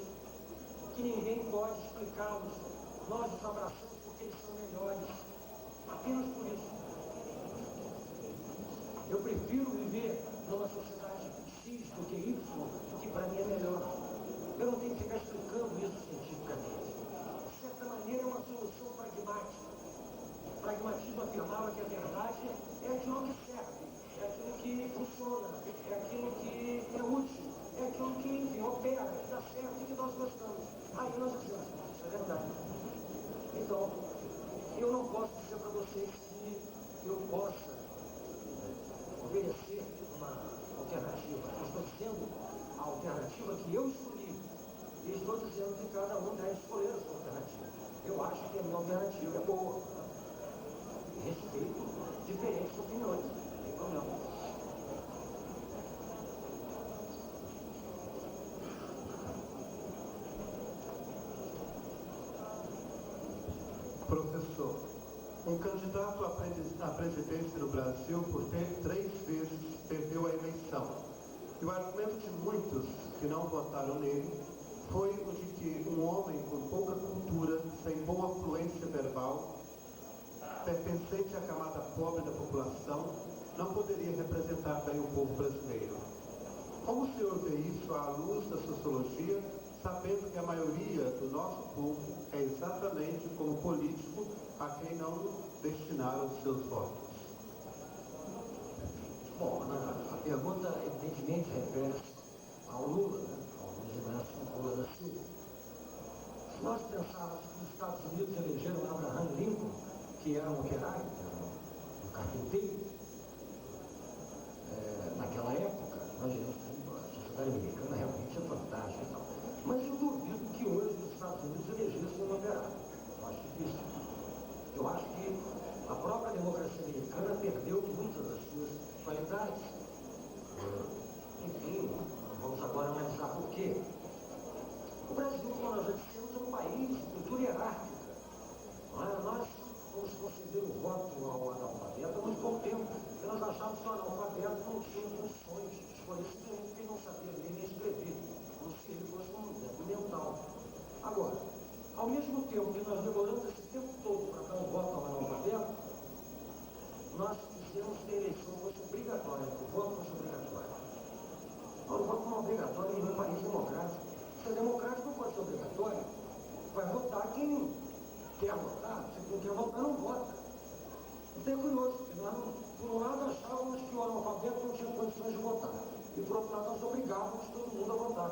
que ninguém pode explicá-los. Nós os abraçamos porque eles são melhores. Apenas por isso. Eu prefiro viver numa sociedade X do que Y, porque para mim é melhor. Eu não tenho que ficar explicando isso cientificamente. De certa maneira é uma solução pragmática. O pragmatismo afirmava que a verdade é aquilo que serve, é aquilo que funciona, é aquilo que é útil, é aquilo que, enfim, opera, que dá certo e que nós gostamos. Aí nós dizemos, isso é verdade. Então, eu não posso dizer para vocês que eu possa oferecer uma alternativa. Eu estou dizendo a alternativa que eu escolhi. E estou dizendo que cada um deve escolher a sua alternativa. Eu acho que a minha alternativa é boa. Respeito diferentes opiniões. Não tem problema. Professor, um candidato à presidência do Brasil, por 3 vezes, perdeu a eleição. E o argumento de muitos que não votaram nele foi o de que um homem com pouca cultura, sem boa fluência verbal, pertencente à camada pobre da população, não poderia representar bem o povo brasileiro. Como o senhor vê isso à luz da sociologia, sabendo que a maioria do nosso povo é exatamente como político a quem não destinaram seus votos? Bom, a pergunta evidentemente refere-se ao Lula, né? Ao Luiz Inácio Lula da Silva. Se nós pensarmos que os Estados Unidos elegeram Abraham Lincoln, que era um operário, um carpinteiro, naquela época, nós diríamos que a sociedade americana realmente é fantástica e tal. Mas eu duvido que hoje os Estados Unidos elegessem um operário. Eu acho difícil. Eu acho que a própria democracia americana perdeu muitas das suas qualidades. Enfim, vamos agora analisar por quê. O Brasil, como nós já dissemos, é um país de cultura hierárquica. Nós vamos conceder o voto ao analfabeto há muito pouco tempo, porque nós achávamos que o analfabeto não tinha condições de escolher simplesmente porque não sabia ler nem escrever. quê? Porque nós demoramos esse tempo todo para dar um voto ao analfabeto. Nós quisemos que a eleição fosse obrigatória, que o voto fosse obrigatório. O voto não é obrigatório em um país democrático. Se é democrático, não pode ser obrigatório. Vai votar quem quer votar. Se não quer votar, não vota. Então é curioso, porque nós, por um lado, achávamos que o analfabeto não tinha condições de votar. E, por outro lado, nós obrigávamos todo mundo a votar.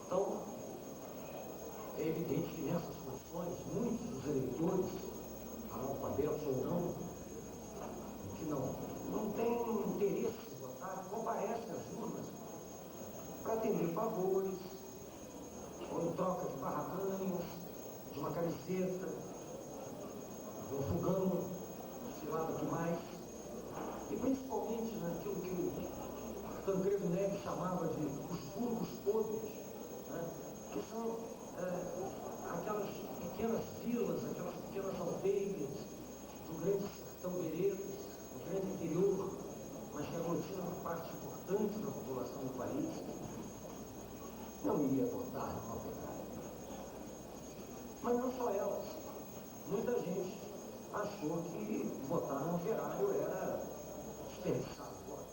Então, é evidente que nessas condições, muitos dos eleitores, analfabetos ou não, que não têm interesse em votar, comparecem às urnas para atender favores, ou em troca de barracanhas, de uma camiseta, de um fogão, sei lá do que mais, e principalmente naquilo que o Tancredo Neves chamava de os burgos podres, né? Que são aquelas pequenas vilas, aquelas pequenas aldeias do grande sertão Veredas, do grande interior, mas que aglutina uma parte importante da população do país, não iria votar no operário. Mas não só elas. Muita gente achou que votar no operário era desperdiçar o voto.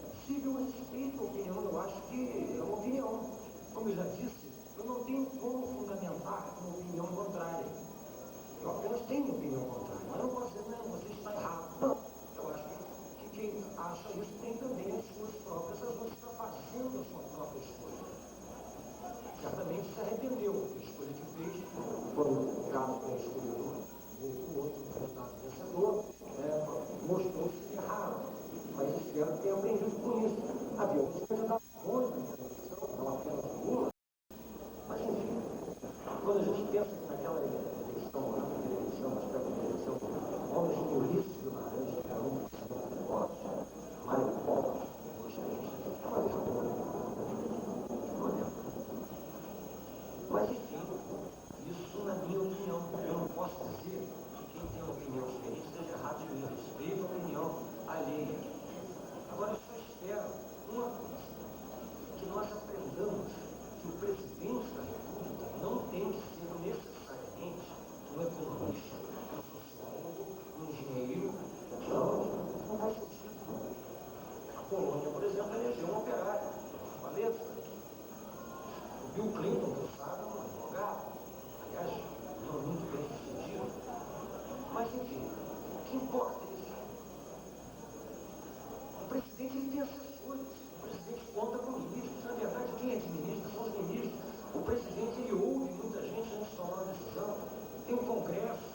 É possível a respeito, a opinião, eu acho que é uma opinião. Como eu já disse, eu não tenho como fundamentar uma opinião contrária. Eu apenas tenho opinião contrária. Mas não posso dizer, não, você está errado. Não. Eu acho que quem acha isso tem também as suas próprias razões, está fazendo a sua própria escolha. Certamente se arrependeu da escolha que fez, quando o caso que escolheu o outro candidato vencedor, mostrou-se errado. Mas espero que tenha aprendido com isso. Havia outros candidatos bons na eleição, não apenas uma. Mas enfim, quando a gente pensa que naquela eleição, mas perto da eleição, homens como Ulisses Guimarães, que era um dos votos, Mário Covas, hoje a gente está mais mas enfim, isso na minha opinião, eu não posso dizer que quem tem uma opinião diferente esteja errado de mim, eu respeito a opinião alheia. Agora eu só espero uma coisa, que nós aprendamos que o presidente da República não tem que ser necessariamente um economista, um sociólogo, um engenheiro, não faz sentido. A Polônia, por exemplo, elegeu um operário, analfabeta. O Bill Clinton, que eu sabe, é um advogado, aliás, não muito bem sucedido. Mas, enfim, o que importa é isso. O presidente ele tem assessores, o presidente conta com ministros. Na verdade, quem administra são os ministros. O presidente ele ouve muita gente antes de tomar uma decisão. Tem um congresso.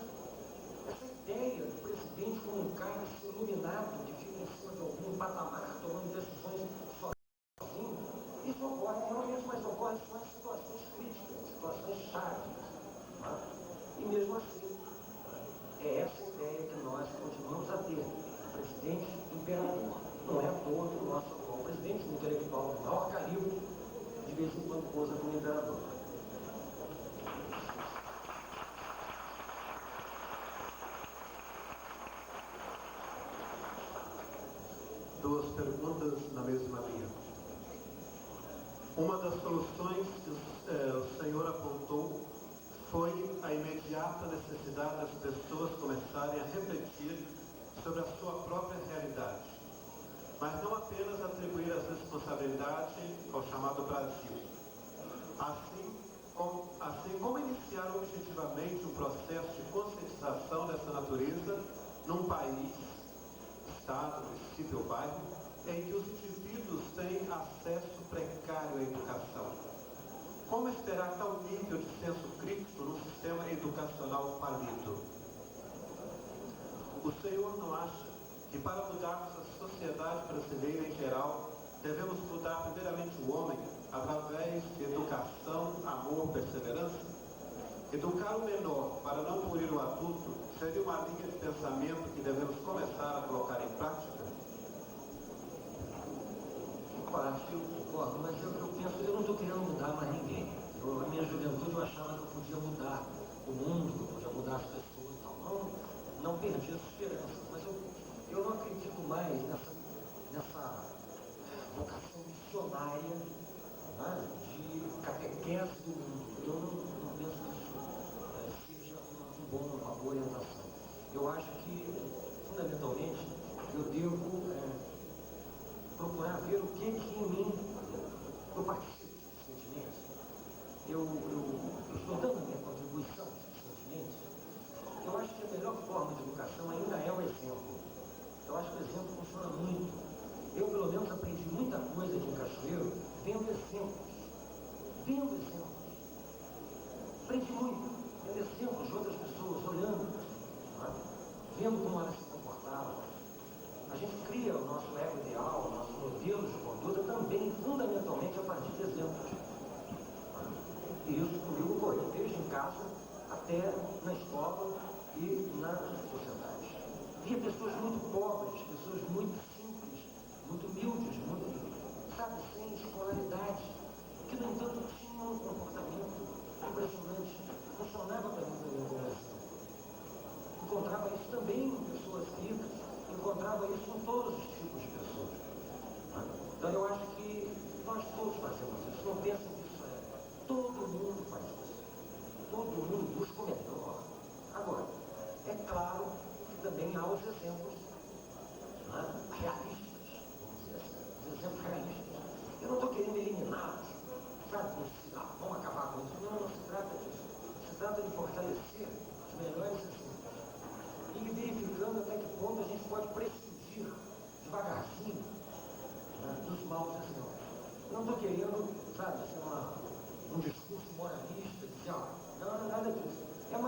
Essa ideia do presidente como um cara iluminado que fica em cima de algum patamar tomando decisões sozinho, isso ocorre realmente, mas ocorre só em situações críticas, situações chaves. Tá? E mesmo assim, é essa ideia que nós continuamos a ter. O presidente imperador. Não é à toa que o nosso atual presidente, um intelectual do maior calibre, de vez em quando posa como imperador. Duas perguntas na mesma linha. Uma das soluções que o senhor apontou foi a imediata necessidade das pessoas começarem a refletir sobre a sua própria realidade, mas não apenas atribuir as responsabilidades ao chamado Brasil. Assim como iniciar objetivamente um processo de conscientização dessa natureza num país, estado, município ou bairro, em que os indivíduos têm acesso precário à educação. Como esperar tal nível de senso crítico num sistema educacional falido? O senhor não acha que para mudarmos a sociedade brasileira em geral, devemos mudar primeiramente o homem através de educação, amor, perseverança? Educar o menor para não punir o adulto seria uma linha de pensamento que devemos começar a colocar em prática? Eu concordo, mas eu penso, eu não estou querendo mudar mais ninguém. Na minha juventude eu achava que eu podia mudar o mundo, que eu podia mudar as pessoas e tal. Não perdi essa esperança, mas eu não acredito mais nessa vocação missionária, né, de catequese. enriquece do mundo. Eu não penso que isso seja uma boa orientação. Eu acho que, fundamentalmente, eu devo procurar ver o que em mim eu participo desses sentimentos. Eu estou dando a minha contribuição desses sentimentos. Eu acho que a melhor forma de educação ainda é o exemplo. Eu acho que o exemplo funciona muito. Eu, pelo menos, aprendi muita coisa aqui em Cachoeiro vendo exemplos. Vendo exemplos. Aprendi muito. Vendo exemplos de outras pessoas, olhando, vendo como elas se comportavam. A gente cria o nosso ego ideal, o nosso modelo de conduta também, fundamentalmente, a partir de exemplos. E isso comigo foi, desde em casa até na escola e na sociedade. Via pessoas muito pobres, pessoas muito simples, muito humildes, muito, sabe, sem escolaridade, que, no entanto, tinham um comportamento impressionante. Funcionava para mim também como exemplo. Encontrava isso também em pessoas ricas, encontrava isso em todos os tipos de pessoas. Então eu acho que nós todos fazemos isso. Não pensem que isso é. Todo mundo faz isso. Todo mundo busca o melhor. Agora, é claro que também há os exemplos realistas, vamos dizer assim. Os exemplos realistas. Eu não estou querendo eliminá-los, sabe? Vamos acabar com isso. Não se trata disso. Se trata de fortalecer os melhores exemplos. E verificando até que ponto a gente pode prescindir devagarzinho dos maus exemplos. Eu não estou querendo, sabe, um discurso moralista, dizer, não, nada disso. É um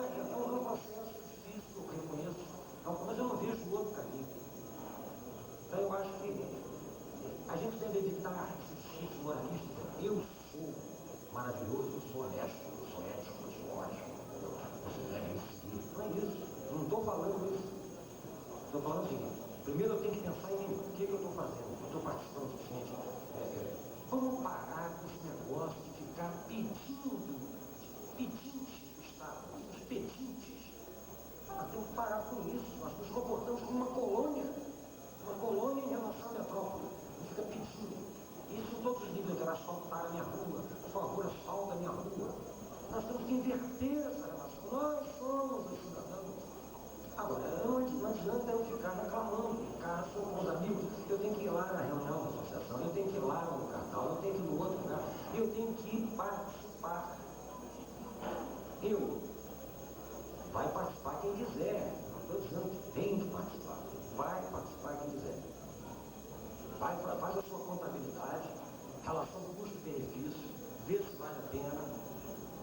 processo difícil, eu reconheço, mas eu não vejo outro caminho. Então eu acho que a gente deve evitar esse discurso moralista. Eu sou maravilhoso, eu sou honesto, eu sou ético, eu sou ótimo. Você deve me seguir. Não é isso. Eu não estou falando isso. Estou falando o seguinte. Primeiro eu tenho que pensar em mim. O que eu estou fazendo? Eu estou participando do seguinte. Vamos parar com esse negócio de ficar pedindo, pedintes do Estado, os pedintes. Nós temos que parar com isso. Nós nos comportamos como uma colônia em relação à metrópole. A gente fica pedindo. Isso em todos os níveis. Eu quero asfaltar a minha rua. Por favor, asfalta a minha rua. Nós temos que inverter essa relação. Nós somos os cidadãos. Agora, não adianta eu ficar reclamando em casa com os amigos. Eu tenho que ir lá na reunião da associação, eu tenho que ir lá no cartão, eu tenho que ir no outro lugar, eu tenho que participar. Vai participar quem quiser. Não estou dizendo que tem que participar. Vai participar quem quiser. Faz a sua contabilidade, relação custo-benefício, vê se vale a pena.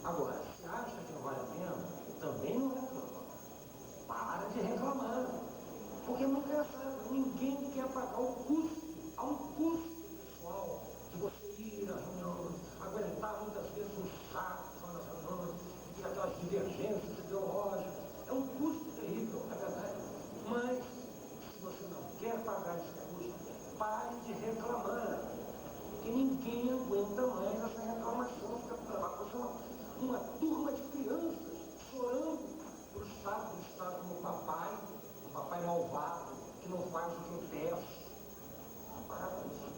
Agora, se acha que não vale a pena, também não reclama. Para de reclamar. Porque não quer saber, ninguém quer pagar o custo. Há um custo pessoal de você ir à reunião, aguentar muitas vezes um saco nas reuniões, e aquelas divergências ideológicas. É um custo terrível, é verdade. Mas, se você não quer pagar esse custo, pare de reclamar. Porque ninguém aguenta mais essa reclamação. Uma turma de crianças chorando para o Estado como papai, um papai malvado, que não faz o que eu peço. Parar com isso.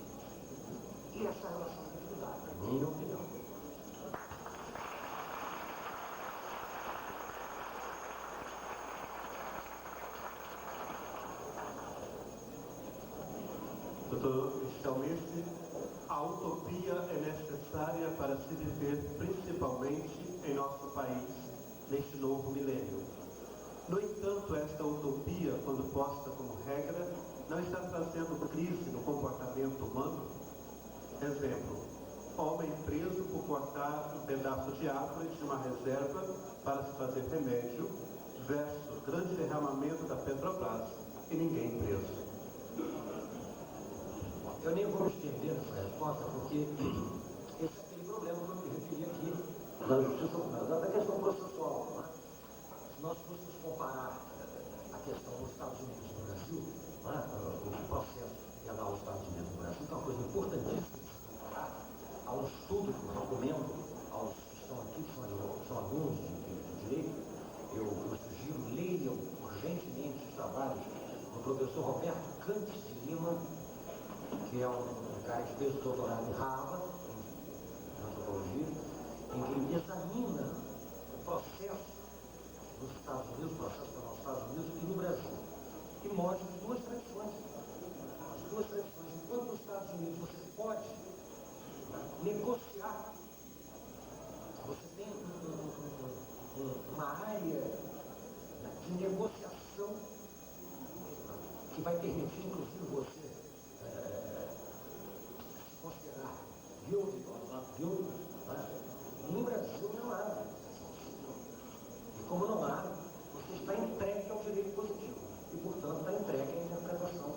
E essa relação de atividade, na minha opinião. Doutor Chalmesse, a utopia é necessária para se viver principalmente em nosso país, neste novo milênio. No entanto, esta utopia, quando posta como regra, não está trazendo crise no comportamento humano? Exemplo, homem preso por cortar um pedaço de árvore de uma reserva para se fazer remédio, versus grande derramamento da Petrobras e ninguém preso. Eu nem vou me estender nessa resposta, porque esse é aquele problema que eu me referi aqui da justiça, da questão processual. Né? Se nós fôssemos comparar a questão dos Estados Unidos e do Brasil, o processo penal dos Estados Unidos e do Brasil, que é uma coisa importantíssima de se comparar, há um estudo que eu recomendo aos que estão aqui, que são alunos de direito, eu sugiro, leiam urgentemente os trabalhos do professor Roberto Cantes de Lima, que é um cara que fez o doutorado em Harvard, em antropologia, em que ele examina o processo dos Estados Unidos, o processo para os Estados Unidos e no Brasil, e mostra as duas tradições. As duas tradições. Enquanto nos Estados Unidos você pode negociar, você tem uma área de negociação que vai permitir, inclusive, você se considerar guilty ou not guilty. No Brasil não há. E como não há, você está entregue ao direito positivo. E, portanto, está entregue à interpretação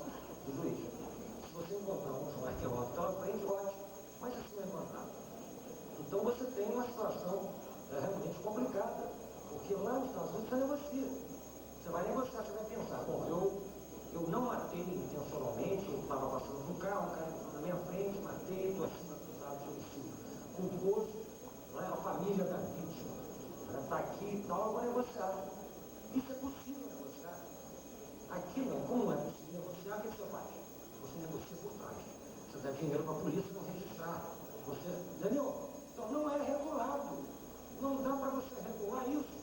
do juiz. Se você encontrar um João arqueólogo pela frente, ótimo. Mas isso não é encontrado. Então você tem uma situação realmente complicada. Porque lá nos Estados Unidos você negocia. Você vai negociar, você vai pensar, bom, eu não matei intencionalmente, eu estava passando por um carro, o cara entrou na minha frente, matei, estou assim acusado de homicídio culposo, a família da vítima está aqui e tal, eu vou negociar. Isso é possível negociar. Aqui não, como não é possível negociar, o que você faz? Você negocia por trás. Você dá dinheiro para a polícia não registrar. Você, entendeu? Então não é regulado. Não dá para você regular isso.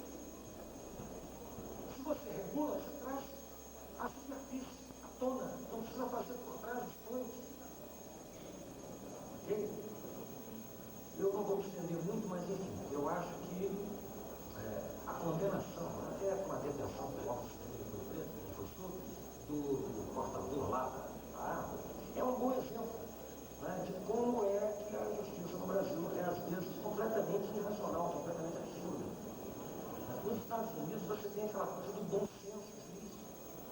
Se você regula, você traz a superfície, a tona. Não precisa fazer por trás os pontos. Ok? Eu não vou me estender muito, mas enfim, eu acho que a condenação, até com a detenção do do portador lá da arma, é um bom exemplo de como é que a justiça no Brasil é, às vezes, completamente irracional, completamente absurda. Nos Estados Unidos, você tem aquela coisa do bom senso, juiz,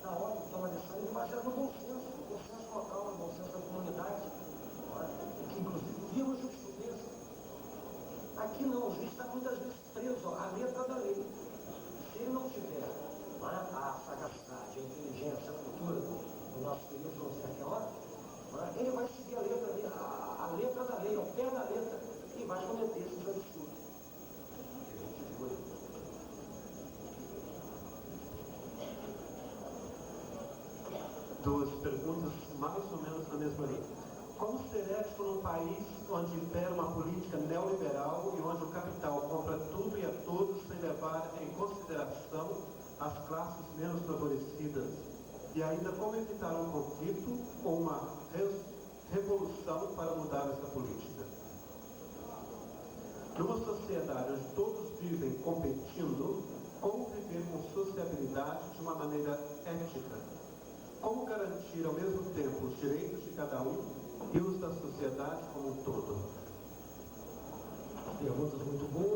na hora de tomar decisão, ele baseado no bom senso local, no bom senso da comunidade, que inclusive vira jurisprudência. Aqui não, o juiz está muitas vezes preso à letra da lei. Se ele não tiver a sagacidade, a inteligência, a cultura do nosso querido José Arqueólogo, ele vai seguir a letra da lei, ao pé da letra, e vai cometer esses absurdos. Duas perguntas mais ou menos na mesma linha. Como ser ético num país onde impera uma política neoliberal e onde o capital compra tudo e a todos sem levar em consideração as classes menos favorecidas? E ainda como evitar um conflito ou uma revolução para mudar essa política? Numa sociedade onde todos vivem competindo, como viver com sociabilidade de uma maneira ética? Como garantir ao mesmo tempo os direitos de cada um e os da sociedade como um todo? Perguntas muito boas.